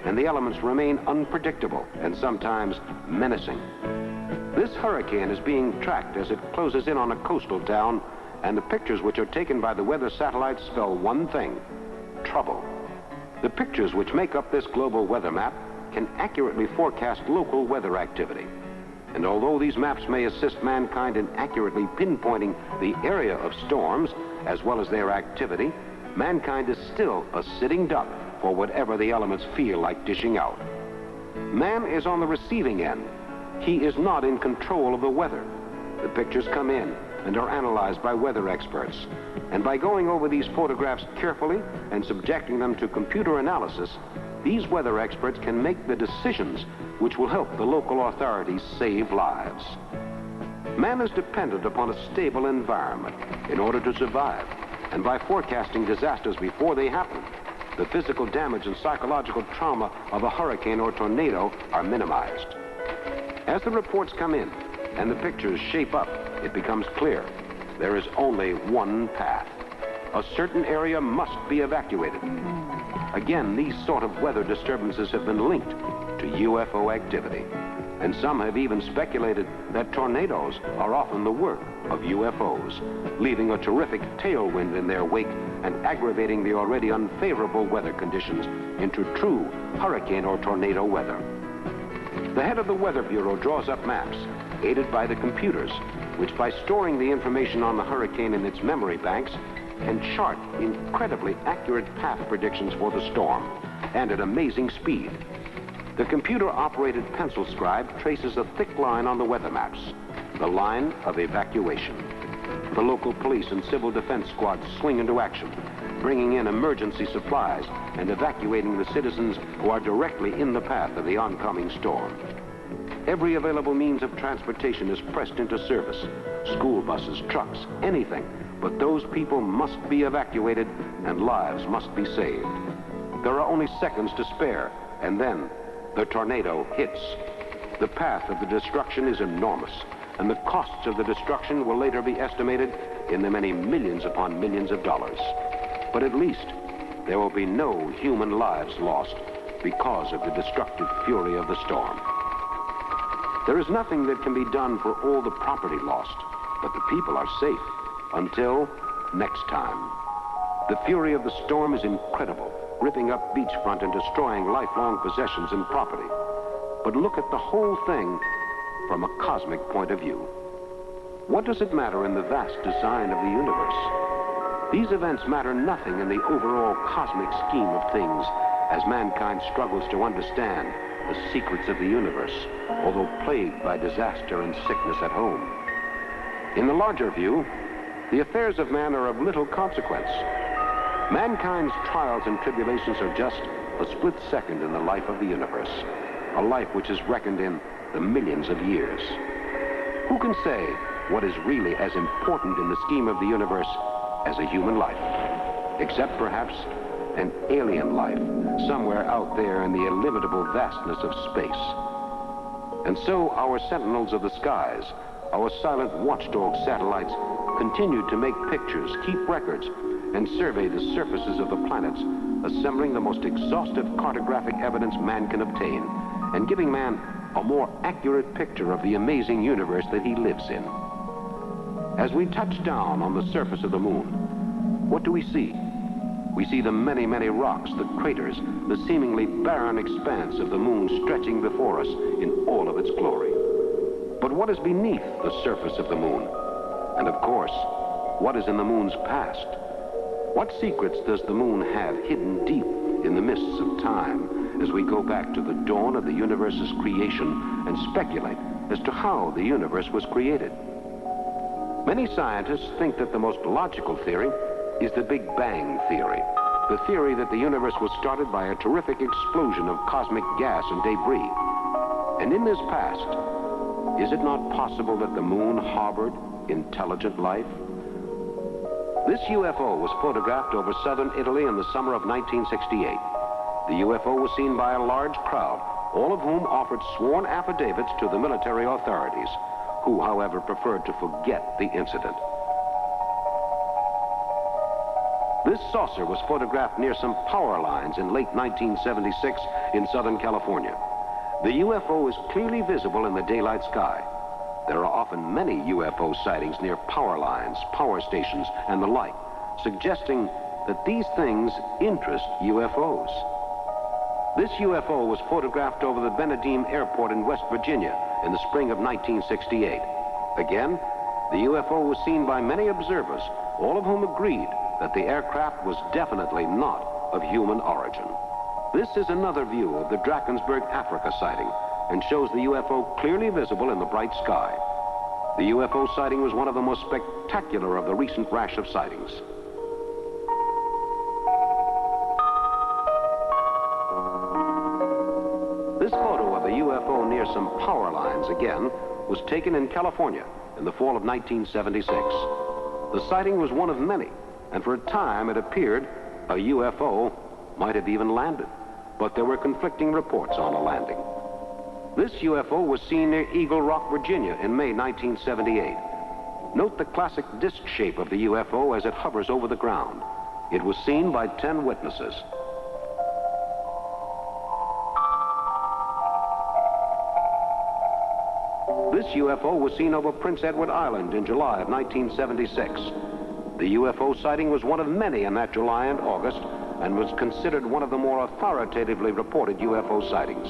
and the elements remain unpredictable and sometimes menacing. This hurricane is being tracked as it closes in on a coastal town, and the pictures which are taken by the weather satellites spell one thing: trouble. The pictures which make up this global weather map can accurately forecast local weather activity. And although these maps may assist mankind in accurately pinpointing the area of storms, as well as their activity, mankind is still a sitting duck for whatever the elements feel like dishing out. Man is on the receiving end. He is not in control of the weather. The pictures come in and are analyzed by weather experts. And by going over these photographs carefully and subjecting them to computer analysis, these weather experts can make the decisions which will help the local authorities save lives. Man is dependent upon a stable environment in order to survive, and by forecasting disasters before they happen, the physical damage and psychological trauma of a hurricane or tornado are minimized. As the reports come in and the pictures shape up, it becomes clear there is only one path. A certain area must be evacuated. Again, these sort of weather disturbances have been linked to UFO activity, and some have even speculated that tornadoes are often the work of UFOs, leaving a terrific tailwind in their wake and aggravating the already unfavorable weather conditions into true hurricane or tornado weather. The head of the Weather Bureau draws up maps, aided by the computers, which, by storing the information on the hurricane in its memory banks, can chart incredibly accurate path predictions for the storm, and at amazing speed. The computer-operated pencil scribe traces a thick line on the weather maps, the line of evacuation. The local police and civil defense squads swing into action, bringing in emergency supplies and evacuating the citizens who are directly in the path of the oncoming storm. Every available means of transportation is pressed into service: school buses, trucks, anything. But those people must be evacuated and lives must be saved. There are only seconds to spare, and then the tornado hits. The path of the destruction is enormous, and the costs of the destruction will later be estimated in the many millions upon millions of dollars. But at least there will be no human lives lost because of the destructive fury of the storm. There is nothing that can be done for all the property lost, but the people are safe. Until next time. The fury of the storm is incredible, ripping up beachfront and destroying lifelong possessions and property. But look at the whole thing from a cosmic point of view. What does it matter in the vast design of the universe? These events matter nothing in the overall cosmic scheme of things as mankind struggles to understand the secrets of the universe, although plagued by disaster and sickness at home. In the larger view, the affairs of man are of little consequence. Mankind's trials and tribulations are just a split second in the life of the universe, a life which is reckoned in the millions of years. Who can say what is really as important in the scheme of the universe as a human life, except perhaps an alien life somewhere out there in the illimitable vastness of space? And so our sentinels of the skies, our silent watchdog satellites, continue to make pictures, keep records, and survey the surfaces of the planets, assembling the most exhaustive cartographic evidence man can obtain, and giving man a more accurate picture of the amazing universe that he lives in. As we touch down on the surface of the moon, what do we see? We see the many, many rocks, the craters, the seemingly barren expanse of the moon stretching before us in all of its glory. But what is beneath the surface of the moon? And of course, what is in the moon's past? What secrets does the moon have hidden deep in the mists of time as we go back to the dawn of the universe's creation and speculate as to how the universe was created? Many scientists think that the most logical theory is the Big Bang theory, the theory that the universe was started by a terrific explosion of cosmic gas and debris. And in this past, is it not possible that the moon harbored intelligent life? This UFO was photographed over southern Italy in the summer of 1968. The UFO was seen by a large crowd, all of whom offered sworn affidavits to the military authorities, who, however, preferred to forget the incident. This saucer was photographed near some power lines in late 1976 in Southern California. The UFO is clearly visible in the daylight sky. There are often many UFO sightings near power lines, power stations, and the like, suggesting that these things interest UFOs. This UFO was photographed over the Benedum Airport in West Virginia in the spring of 1968. Again, the UFO was seen by many observers, all of whom agreed that the aircraft was definitely not of human origin. This is another view of the Drakensberg, Africa sighting, and shows the UFO clearly visible in the bright sky. The UFO sighting was one of the most spectacular of the recent rash of sightings. This photo of a UFO near some power lines, again, was taken in California in the fall of 1976. The sighting was one of many, and for a time it appeared a UFO might have even landed, but there were conflicting reports on a landing. This UFO was seen near Eagle Rock, Virginia in May 1978. Note the classic disc shape of the UFO as it hovers over the ground. It was seen by 10 witnesses. This UFO was seen over Prince Edward Island in July of 1976. The UFO sighting was one of many in that July and August and was considered one of the more authoritatively reported UFO sightings.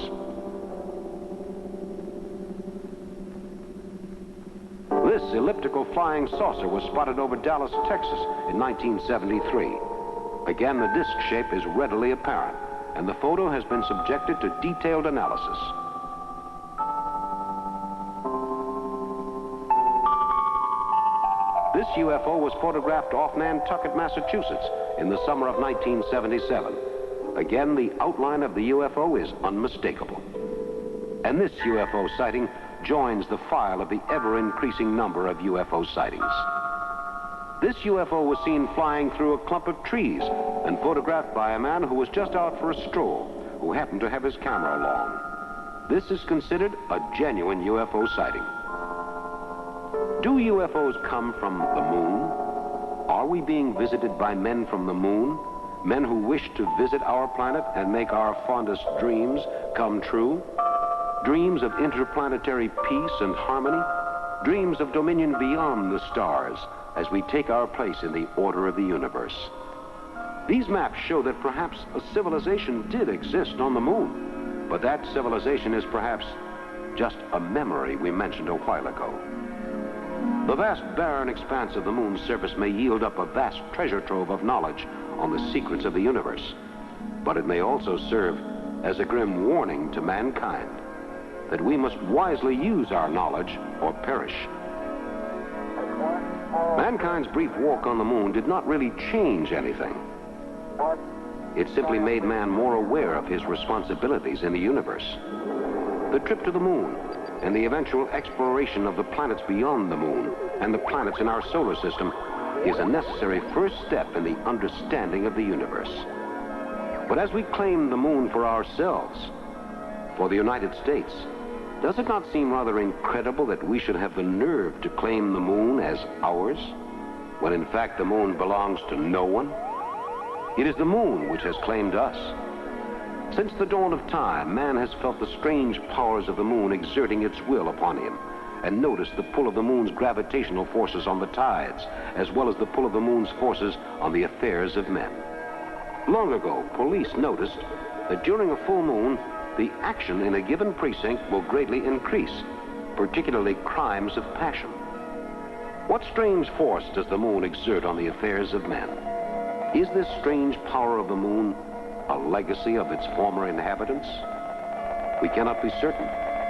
This elliptical flying saucer was spotted over Dallas, Texas in 1973. Again, the disc shape is readily apparent, and the photo has been subjected to detailed analysis. This UFO was photographed off Nantucket, Massachusetts in the summer of 1977. Again, the outline of the UFO is unmistakable. And this UFO sighting joins the file of the ever-increasing number of UFO sightings. This UFO was seen flying through a clump of trees and photographed by a man who was just out for a stroll, who happened to have his camera along. This is considered a genuine UFO sighting. Do UFOs come from the moon? Are we being visited by men from the moon? Men who wish to visit our planet and make our fondest dreams come true? Dreams of interplanetary peace and harmony? Dreams of dominion beyond the stars as we take our place in the order of the universe? These maps show that perhaps a civilization did exist on the moon, but that civilization is perhaps just a memory we mentioned a while ago. The vast barren expanse of the moon's surface may yield up a vast treasure trove of knowledge on the secrets of the universe, but it may also serve as a grim warning to mankind that we must wisely use our knowledge or perish. Mankind's brief walk on the moon did not really change anything. It simply made man more aware of his responsibilities in the universe. The trip to the moon and the eventual exploration of the planets beyond the moon and the planets in our solar system is a necessary first step in the understanding of the universe. But as we claim the moon for ourselves, for the United States, does it not seem rather incredible that we should have the nerve to claim the moon as ours, when in fact the moon belongs to no one? It is the moon which has claimed us. Since the dawn of time, man has felt the strange powers of the moon exerting its will upon him, and noticed the pull of the moon's gravitational forces on the tides, as well as the pull of the moon's forces on the affairs of men. Long ago, police noticed that during a full moon, the action in a given precinct will greatly increase, particularly crimes of passion. What strange force does the moon exert on the affairs of men? Is this strange power of the moon a legacy of its former inhabitants? We cannot be certain,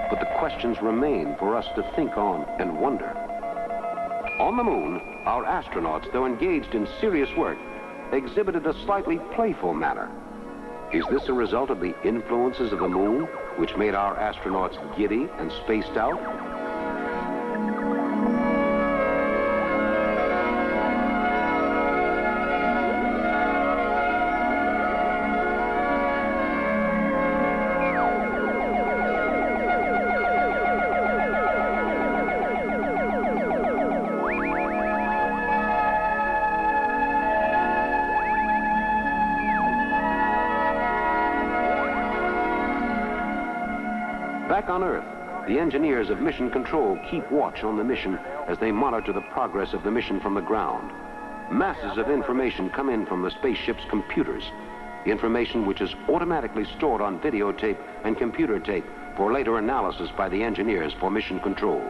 but the questions remain for us to think on and wonder. On the moon, our astronauts, though engaged in serious work, exhibited a slightly playful manner. Is this a result of the influences of the moon, which made our astronauts giddy and spaced out? Back on Earth, the engineers of Mission Control keep watch on the mission as they monitor the progress of the mission from the ground. Masses of information come in from the spaceship's computers, information which is automatically stored on videotape and computer tape for later analysis by the engineers for Mission Control.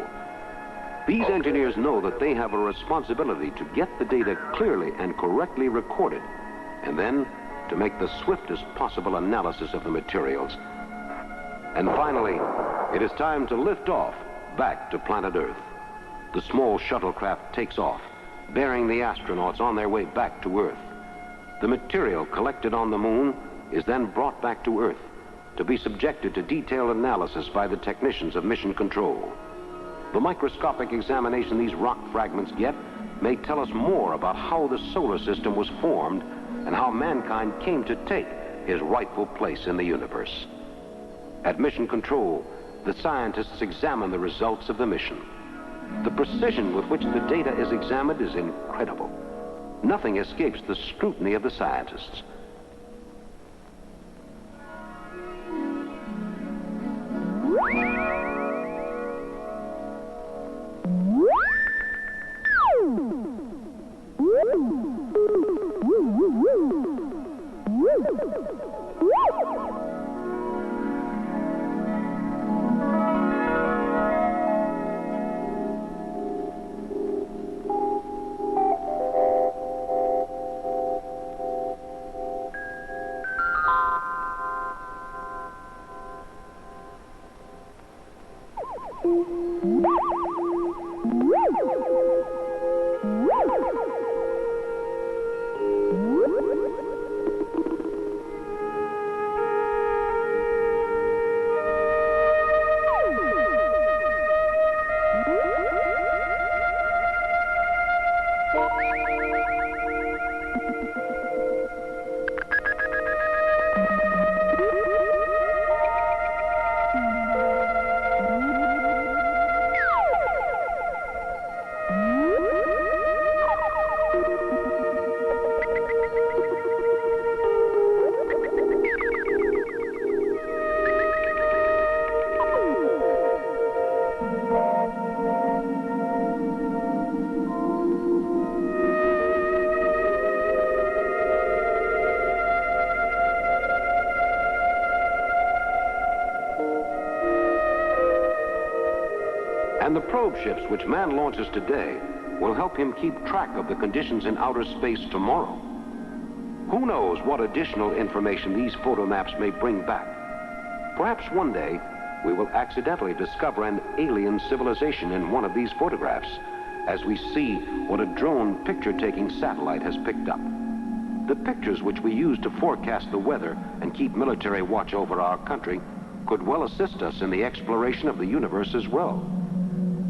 These engineers know that they have a responsibility to get the data clearly and correctly recorded, and then to make the swiftest possible analysis of the materials. And finally, it is time to lift off back to planet Earth. The small shuttlecraft takes off, bearing the astronauts on their way back to Earth. The material collected on the moon is then brought back to Earth to be subjected to detailed analysis by the technicians of Mission Control. The microscopic examination these rock fragments get may tell us more about how the solar system was formed and how mankind came to take his rightful place in the universe. At Mission Control, the scientists examine the results of the mission. The precision with which the data is examined is incredible. Nothing escapes the scrutiny of the scientists. And the probe ships which man launches today will help him keep track of the conditions in outer space tomorrow. Who knows what additional information these photo maps may bring back? Perhaps one day we will accidentally discover an alien civilization in one of these photographs as we see what a drone picture-taking satellite has picked up. The pictures which we use to forecast the weather and keep military watch over our country could well assist us in the exploration of the universe as well.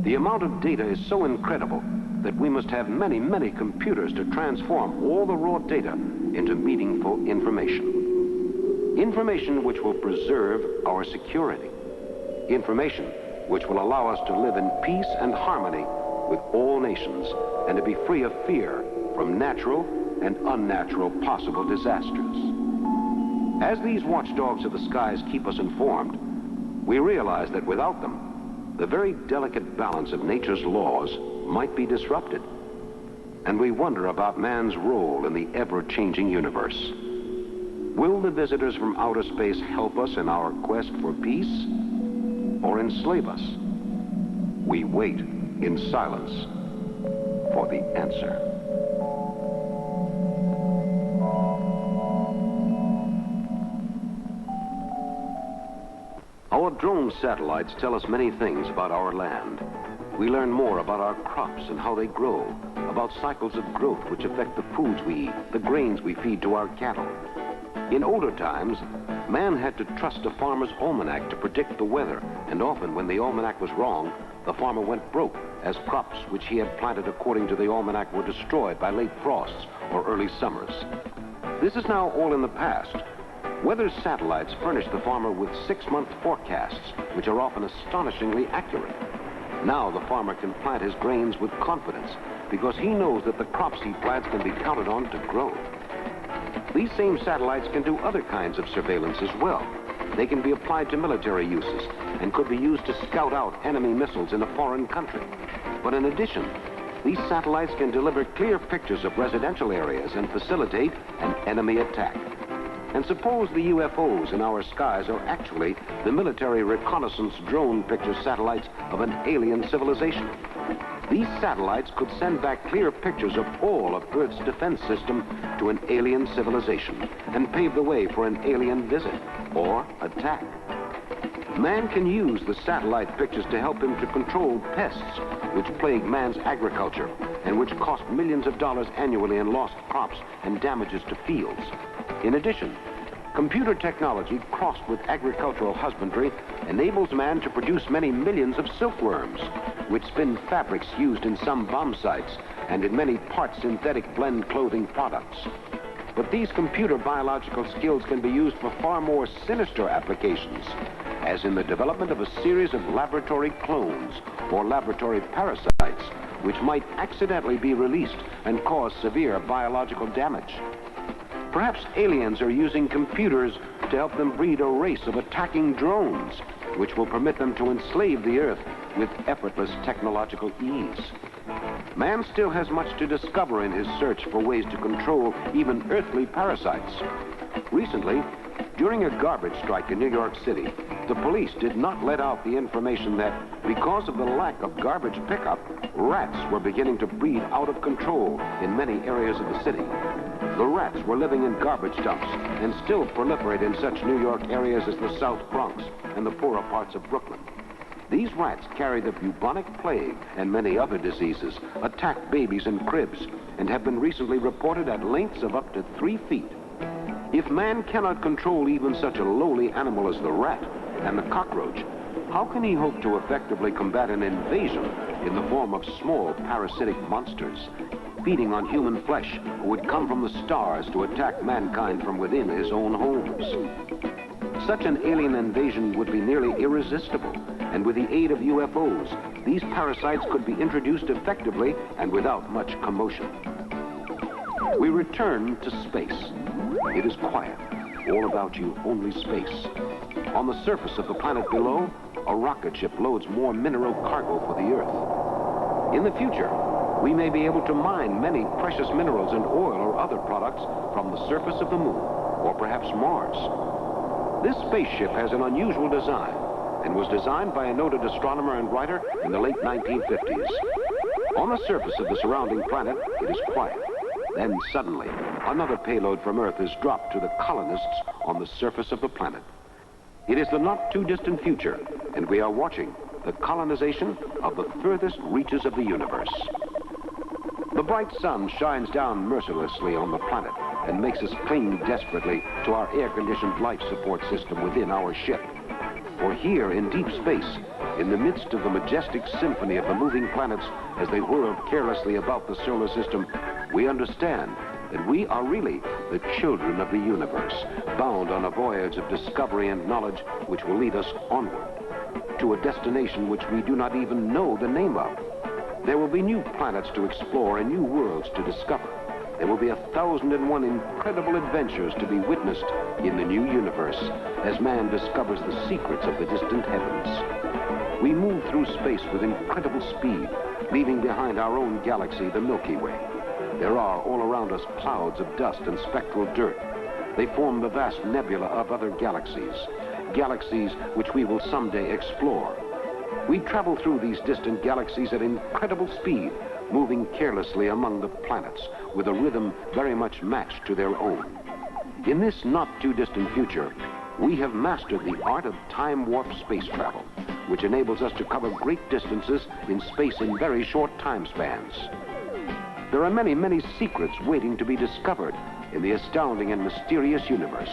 The amount of data is so incredible that we must have many, many computers to transform all the raw data into meaningful information. Information which will preserve our security. Information which will allow us to live in peace and harmony with all nations and to be free of fear from natural and unnatural possible disasters. As these watchdogs of the skies keep us informed, we realize that without them, the very delicate balance of nature's laws might be disrupted. And we wonder about man's role in the ever-changing universe. Will the visitors from outer space help us in our quest for peace or enslave us? We wait in silence for the answer. Our drone satellites tell us many things about our land. We learn more about our crops and how they grow, about cycles of growth which affect the foods we eat, the grains we feed to our cattle. In older times, man had to trust a farmer's almanac to predict the weather, and often when the almanac was wrong, the farmer went broke, as crops which he had planted according to the almanac were destroyed by late frosts or early summers. This is now all in the past. Weather satellites furnish the farmer with 6-month forecasts, which are often astonishingly accurate. Now the farmer can plant his grains with confidence because he knows that the crops he plants can be counted on to grow. These same satellites can do other kinds of surveillance as well. They can be applied to military uses and could be used to scout out enemy missiles in a foreign country. But in addition, these satellites can deliver clear pictures of residential areas and facilitate an enemy attack. And suppose the UFOs in our skies are actually the military reconnaissance drone picture satellites of an alien civilization. These satellites could send back clear pictures of all of Earth's defense system to an alien civilization and pave the way for an alien visit or attack. Man can use the satellite pictures to help him to control pests which plague man's agriculture and which cost millions of dollars annually in lost crops and damages to fields. In addition, computer technology crossed with agricultural husbandry enables man to produce many millions of silkworms, which spin fabrics used in some bomb sites and in many parts synthetic blend clothing products. But these computer biological skills can be used for far more sinister applications, as in the development of a series of laboratory clones or laboratory parasites, which might accidentally be released and cause severe biological damage. Perhaps aliens are using computers to help them breed a race of attacking drones, which will permit them to enslave the Earth with effortless technological ease. Man still has much to discover in his search for ways to control even earthly parasites. Recently, during a garbage strike in New York City, the police did not let out the information that because of the lack of garbage pickup, rats were beginning to breed out of control in many areas of the city. The rats were living in garbage dumps and still proliferate in such New York areas as the South Bronx and the poorer parts of Brooklyn. These rats carry the bubonic plague and many other diseases, attack babies in cribs, and have been recently reported at lengths of up to 3 feet. If man cannot control even such a lowly animal as the rat and the cockroach, how can he hope to effectively combat an invasion in the form of small parasitic monsters, feeding on human flesh, who would come from the stars to attack mankind from within his own homes? Such an alien invasion would be nearly irresistible, and with the aid of UFOs, these parasites could be introduced effectively and without much commotion. We return to space. It is quiet. All about you, only space. On the surface of the planet below, a rocket ship loads more mineral cargo for the Earth. In the future, we may be able to mine many precious minerals and oil or other products from the surface of the moon, or perhaps Mars. This spaceship has an unusual design and was designed by a noted astronomer and writer in the late 1950s. On the surface of the surrounding planet, it is quiet. Then suddenly, another payload from Earth is dropped to the colonists on the surface of the planet. It is the not-too-distant future, and we are watching the colonization of the furthest reaches of the universe. The bright sun shines down mercilessly on the planet and makes us cling desperately to our air-conditioned life support system within our ship. For here in deep space, in the midst of the majestic symphony of the moving planets as they whirl carelessly about the solar system, we understand that we are really the children of the universe, bound on a voyage of discovery and knowledge which will lead us onward to a destination which we do not even know the name of. There will be new planets to explore and new worlds to discover. There will be 1,001 incredible adventures to be witnessed in the new universe as man discovers the secrets of the distant heavens. We move through space with incredible speed, leaving behind our own galaxy, the Milky Way. There are all around us clouds of dust and spectral dirt. They form the vast nebula of other galaxies, galaxies which we will someday explore. We travel through these distant galaxies at incredible speed, moving carelessly among the planets with a rhythm very much matched to their own. In this not-too-distant future, we have mastered the art of time-warp space travel, which enables us to cover great distances in space in very short time spans. There are many, many secrets waiting to be discovered in the astounding and mysterious universe.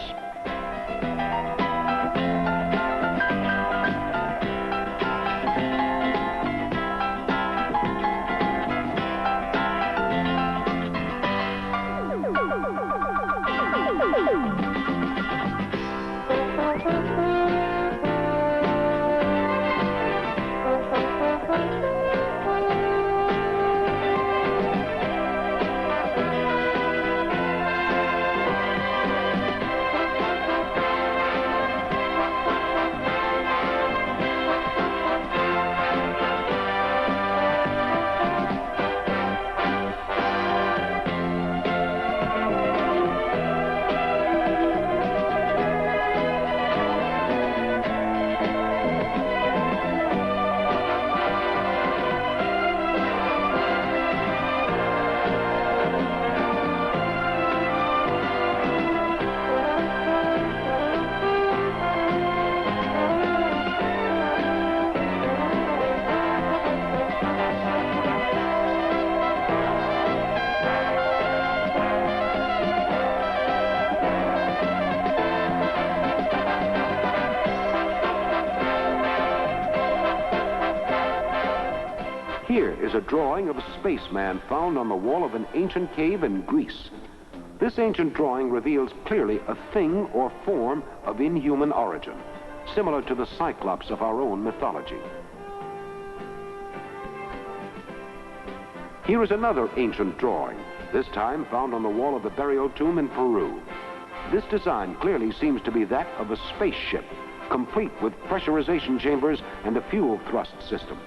Here is a drawing of a spaceman found on the wall of an ancient cave in Greece. This ancient drawing reveals clearly a thing or form of inhuman origin, similar to the Cyclops of our own mythology. Here is another ancient drawing, this time found on the wall of the burial tomb in Peru. This design clearly seems to be that of a spaceship, complete with pressurization chambers and a fuel thrust system.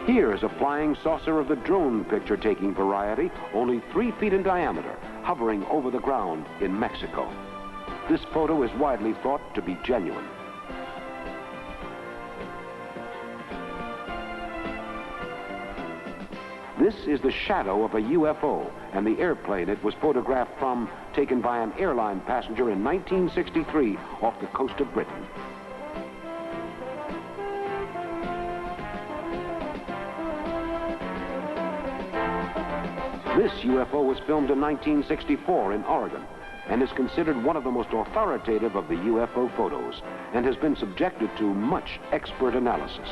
Here is a flying saucer of the drone picture-taking variety, only 3 feet in diameter, hovering over the ground in Mexico. This photo is widely thought to be genuine. This is the shadow of a UFO and the airplane it was photographed from, taken by an airline passenger in 1963 off the coast of Britain. This UFO was filmed in 1964 in Oregon and is considered one of the most authoritative of the UFO photos and has been subjected to much expert analysis.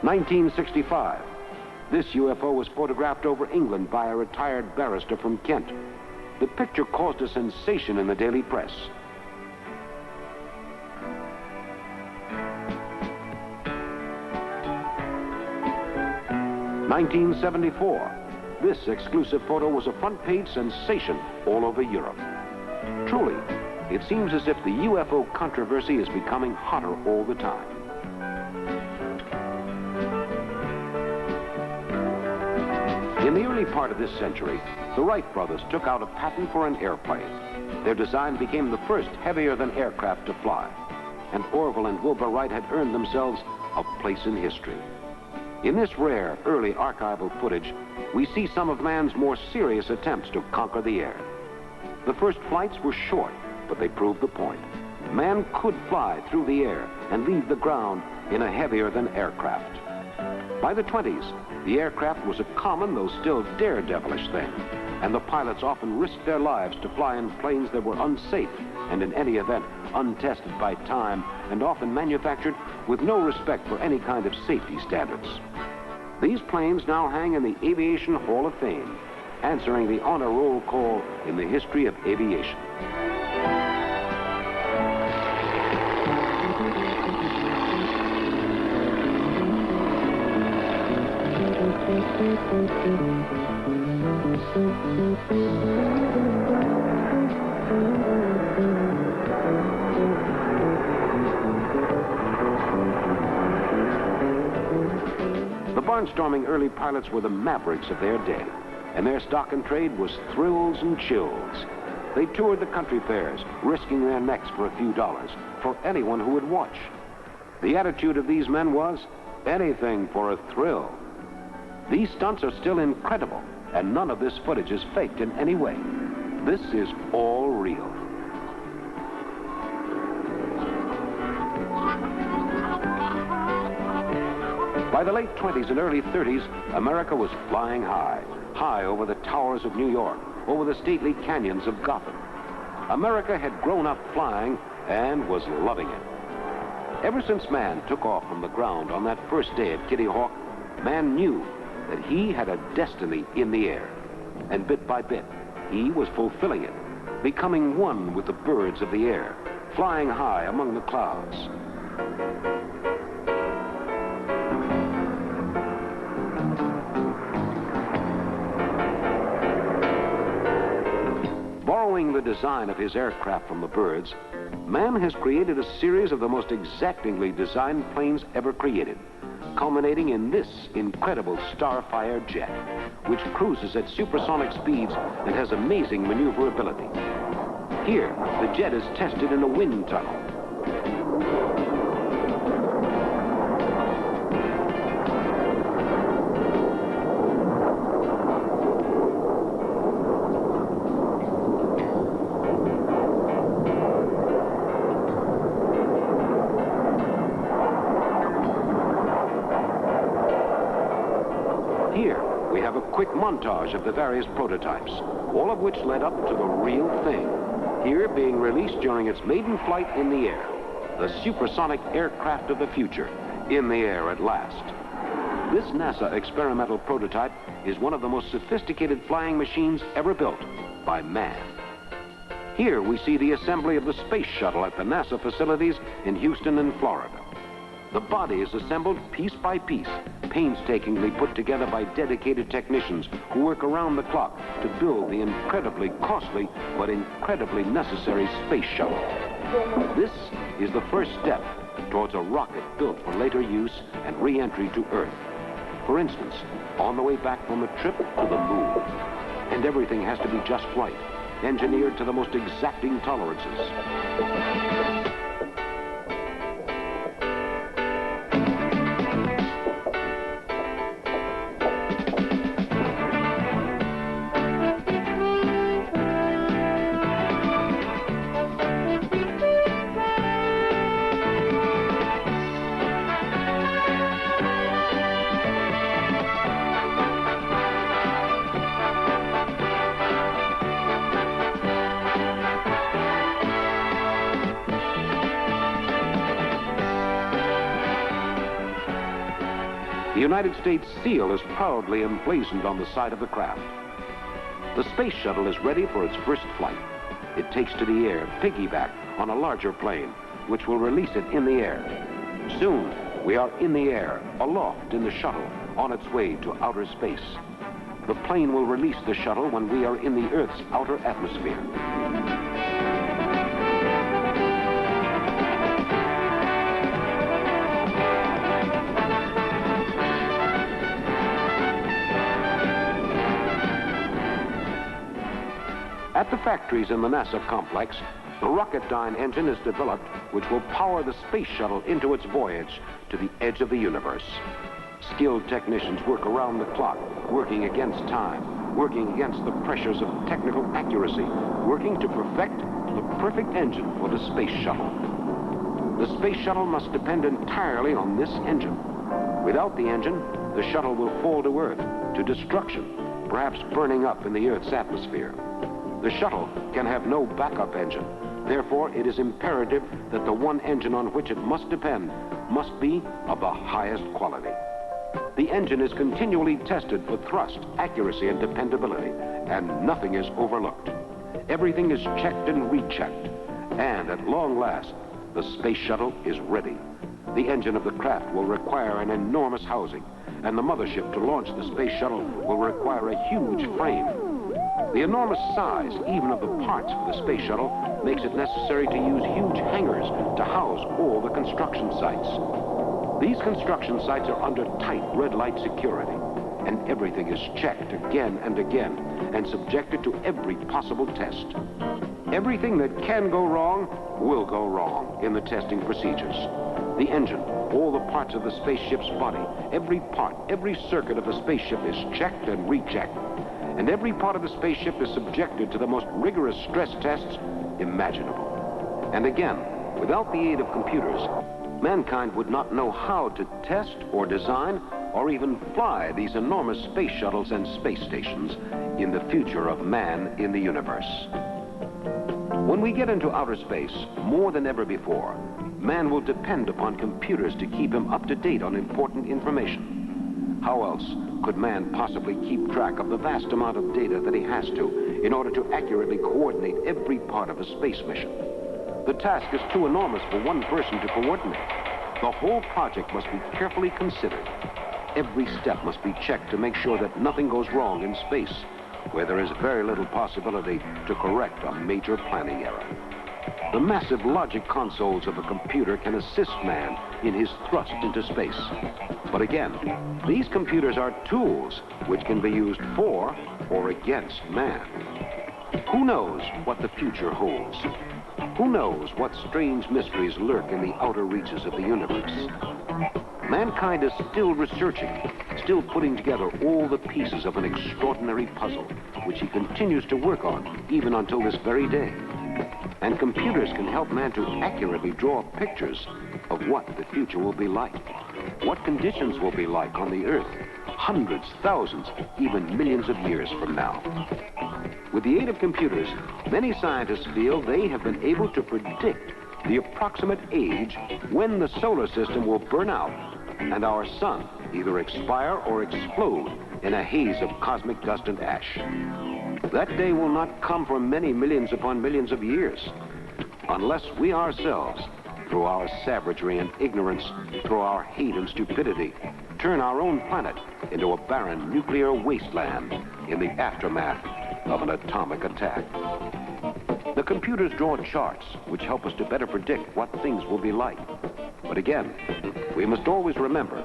(1965). This UFO was photographed over England by a retired barrister from Kent. The picture caused a sensation in the daily press. (1974). This exclusive photo was a front-page sensation all over Europe. Truly, it seems as if the UFO controversy is becoming hotter all the time. In the early part of this century, the Wright brothers took out a patent for an airplane. Their design became the first heavier-than-air craft to fly, and Orville and Wilbur Wright had earned themselves a place in history. In this rare, early archival footage, we see some of man's more serious attempts to conquer the air. The first flights were short, but they proved the point. Man could fly through the air and leave the ground in a heavier-than-air craft. By the 20s, the aircraft was a common, though still daredevilish thing, and the pilots often risked their lives to fly in planes that were unsafe and, in any event, untested by time and often manufactured with no respect for any kind of safety standards. These planes now hang in the Aviation Hall of Fame, answering the honor roll call in the history of aviation. barnstorming early pilots were the mavericks of their day, and their stock in trade was thrills and chills. They toured the country fairs, risking their necks for a few dollars for anyone who would watch. The attitude of these men was anything for a thrill. These stunts are still incredible, and none of this footage is faked in any way. This is all real. By the late 20s and early 30s, America was flying high, high over the towers of New York, over the stately canyons of Gotham. America had grown up flying and was loving it. Ever since man took off from the ground on that first day at Kitty Hawk, man knew that he had a destiny in the air. And bit by bit, he was fulfilling it, becoming one with the birds of the air, flying high among the clouds. Borrowing the design of his aircraft from the birds, man has created a series of the most exactingly designed planes ever created, culminating in this incredible Starfire jet, which cruises at supersonic speeds and has amazing maneuverability. Here, the jet is tested in a wind tunnel. Here, we have a quick montage of the various prototypes, all of which led up to the real thing. Here, being released during its maiden flight in the air, the supersonic aircraft of the future, in the air at last. This NASA experimental prototype is one of the most sophisticated flying machines ever built by man. Here, we see the assembly of the space shuttle at the NASA facilities in Houston and Florida. The body is assembled piece by piece, painstakingly put together by dedicated technicians who work around the clock to build the incredibly costly but incredibly necessary space shuttle. This is the first step towards a rocket built for later use and re-entry to Earth. For instance, on the way back from a trip to the moon. And everything has to be just right, engineered to the most exacting tolerances. The United States seal is proudly emblazoned on the side of the craft. The space shuttle is ready for its first flight. It takes to the air, piggyback on a larger plane, which will release it in the air. Soon, we are in the air, aloft in the shuttle, on its way to outer space. The plane will release the shuttle when we are in the Earth's outer atmosphere. At the factories in the NASA complex, the Rocketdyne engine is developed which will power the space shuttle into its voyage to the edge of the universe. Skilled technicians work around the clock, working against time, working against the pressures of technical accuracy, working to perfect the perfect engine for the space shuttle. The space shuttle must depend entirely on this engine. Without the engine, the shuttle will fall to Earth, to destruction, perhaps burning up in the Earth's atmosphere. The shuttle can have no backup engine. Therefore, it is imperative that the one engine on which it must depend must be of the highest quality. The engine is continually tested for thrust, accuracy, and dependability, and nothing is overlooked. Everything is checked and rechecked. And at long last, the space shuttle is ready. The engine of the craft will require an enormous housing, and the mothership to launch the space shuttle will require a huge frame. The enormous size, even of the parts for the space shuttle, makes it necessary to use huge hangars to house all the construction sites. These construction sites are under tight red light security, and everything is checked again and again and subjected to every possible test. Everything that can go wrong will go wrong in the testing procedures. The engine, all the parts of the spaceship's body, every part, every circuit of the spaceship is checked and rechecked. And every part of the spaceship is subjected to the most rigorous stress tests imaginable. And again, without the aid of computers, mankind would not know how to test or design or even fly these enormous space shuttles and space stations in the future of man in the universe. When we get into outer space, more than ever before, man will depend upon computers to keep him up to date on important information. How else could man possibly keep track of the vast amount of data that he has to in order to accurately coordinate every part of a space mission? The task is too enormous for one person to coordinate. The whole project must be carefully considered. Every step must be checked to make sure that nothing goes wrong in space, where there is very little possibility to correct a major planning error. The massive logic consoles of a computer can assist man in his thrust into space. But again, these computers are tools which can be used for or against man. Who knows what the future holds? Who knows what strange mysteries lurk in the outer reaches of the universe? Mankind is still researching, still putting together all the pieces of an extraordinary puzzle, which he continues to work on even until this very day. And computers can help man to accurately draw pictures of what the future will be like, what conditions will be like on the Earth, hundreds, thousands, even millions of years from now. With the aid of computers, many scientists feel they have been able to predict the approximate age when the solar system will burn out and our sun either expire or explode in a haze of cosmic dust and ash. That day will not come for many millions upon millions of years, unless we ourselves, through our savagery and ignorance, through our hate and stupidity, turn our own planet into a barren nuclear wasteland in the aftermath of an atomic attack. The computers draw charts which help us to better predict what things will be like. But again, we must always remember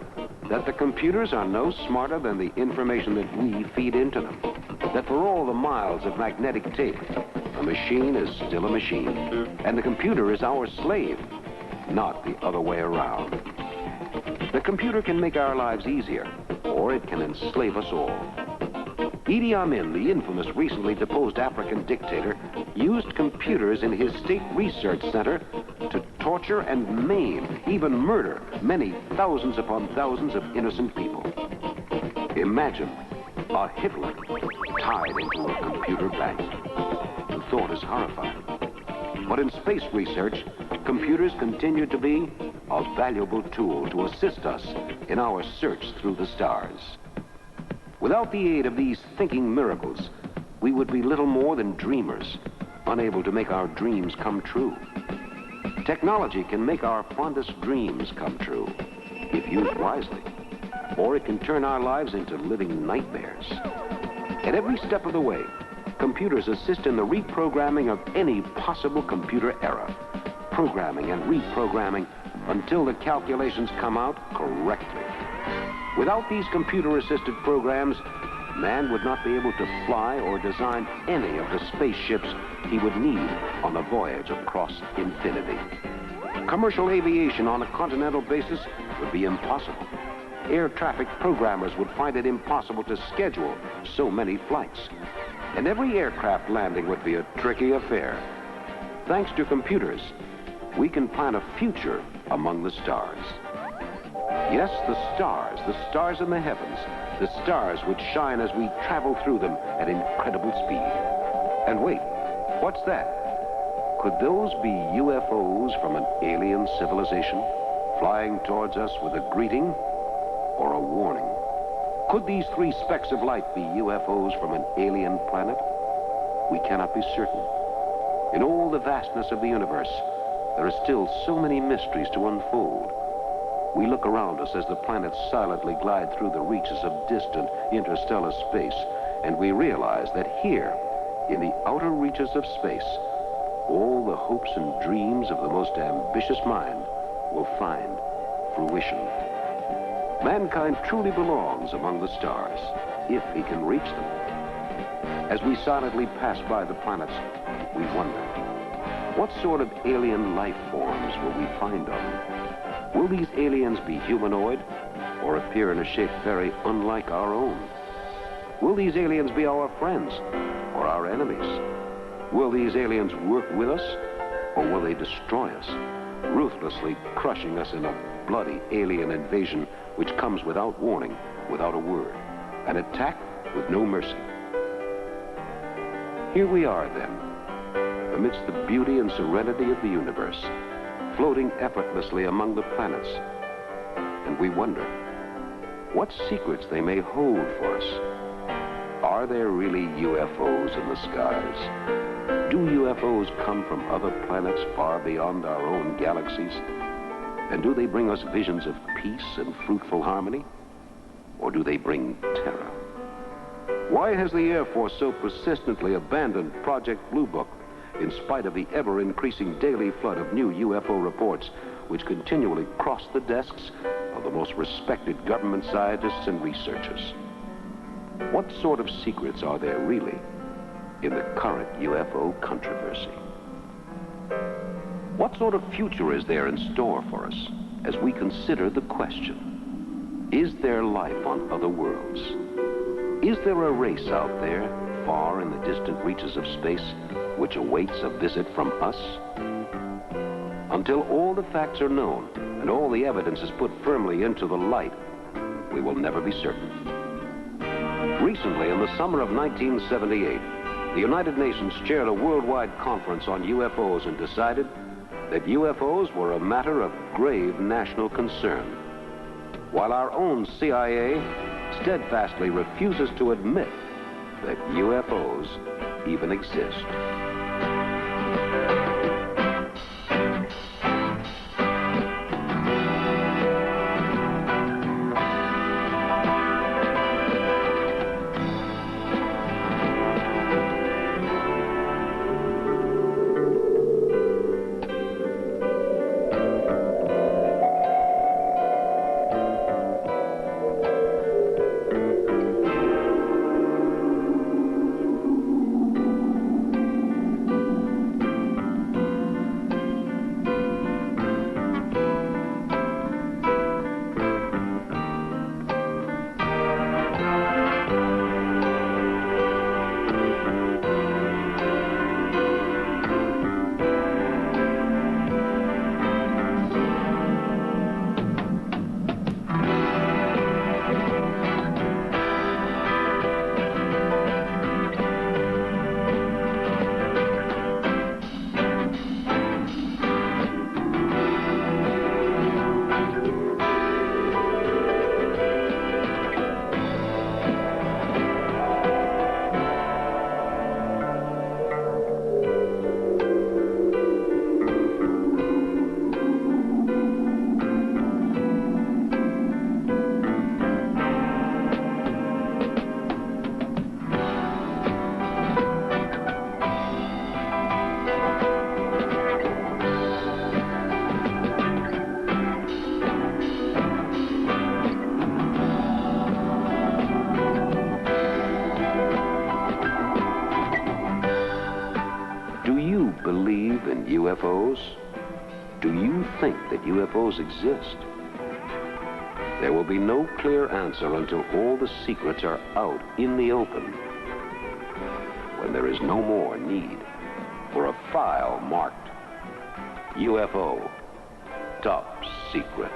that the computers are no smarter than the information that we feed into them. That for all the miles of magnetic tape, a machine is still a machine, and the computer is our slave, not the other way around. The computer can make our lives easier, or it can enslave us all. Idi Amin, the infamous recently deposed African dictator, used computers in his state research center to torture and maim, even murder, many thousands upon thousands of innocent people. Imagine a Hitler tied into a computer bank. The thought is horrifying. But in space research, computers continue to be a valuable tool to assist us in our search through the stars. Without the aid of these thinking miracles, we would be little more than dreamers, unable to make our dreams come true. Technology can make our fondest dreams come true, if used wisely, or it can turn our lives into living nightmares. At every step of the way, computers assist in the reprogramming of any possible computer error, programming and reprogramming until the calculations come out correctly. Without these computer-assisted programs, man would not be able to fly or design any of the spaceships he would need on the voyage across infinity. Commercial aviation on a continental basis would be impossible. Air traffic programmers would find it impossible to schedule so many flights. And every aircraft landing would be a tricky affair. Thanks to computers, we can plan a future among the stars. Yes, the stars in the heavens, the stars which shine as we travel through them at incredible speed. And wait, what's that? Could those be UFOs from an alien civilization, flying towards us with a greeting or a warning? Could these three specks of light be UFOs from an alien planet? We cannot be certain. In all the vastness of the universe, there are still so many mysteries to unfold. We look around us as the planets silently glide through the reaches of distant interstellar space, and we realize that here, in the outer reaches of space, all the hopes and dreams of the most ambitious mind will find fruition. Mankind truly belongs among the stars, if he can reach them. As we silently pass by the planets, we wonder, what sort of alien life forms will we find on them? Will these aliens be humanoid, or appear in a shape very unlike our own? Will these aliens be our friends, or our enemies? Will these aliens work with us, or will they destroy us, ruthlessly crushing us in a bloody alien invasion which comes without warning, without a word, an attack with no mercy? Here we are, then, amidst the beauty and serenity of the universe, floating effortlessly among the planets. And we wonder what secrets they may hold for us. Are there really UFOs in the skies? Do UFOs come from other planets far beyond our own galaxies? And do they bring us visions of peace and fruitful harmony? Or do they bring terror? Why has the Air Force so persistently abandoned Project Blue Book in spite of the ever-increasing daily flood of new UFO reports which continually cross the desks of the most respected government scientists and researchers? What sort of secrets are there really in the current UFO controversy? What sort of future is there in store for us as we consider the question, is there life on other worlds? Is there a race out there, far in the distant reaches of space, which awaits a visit from us? Until all the facts are known and all the evidence is put firmly into the light, we will never be certain. Recently, in the summer of 1978, the United Nations chaired a worldwide conference on UFOs and decided that UFOs were a matter of grave national concern, while our own CIA steadfastly refuses to admit that UFOs even exist. Believe in UFOs? Do you think that UFOs exist? There will be no clear answer until all the secrets are out in the open, when there is no more need for a file marked UFO Top Secret.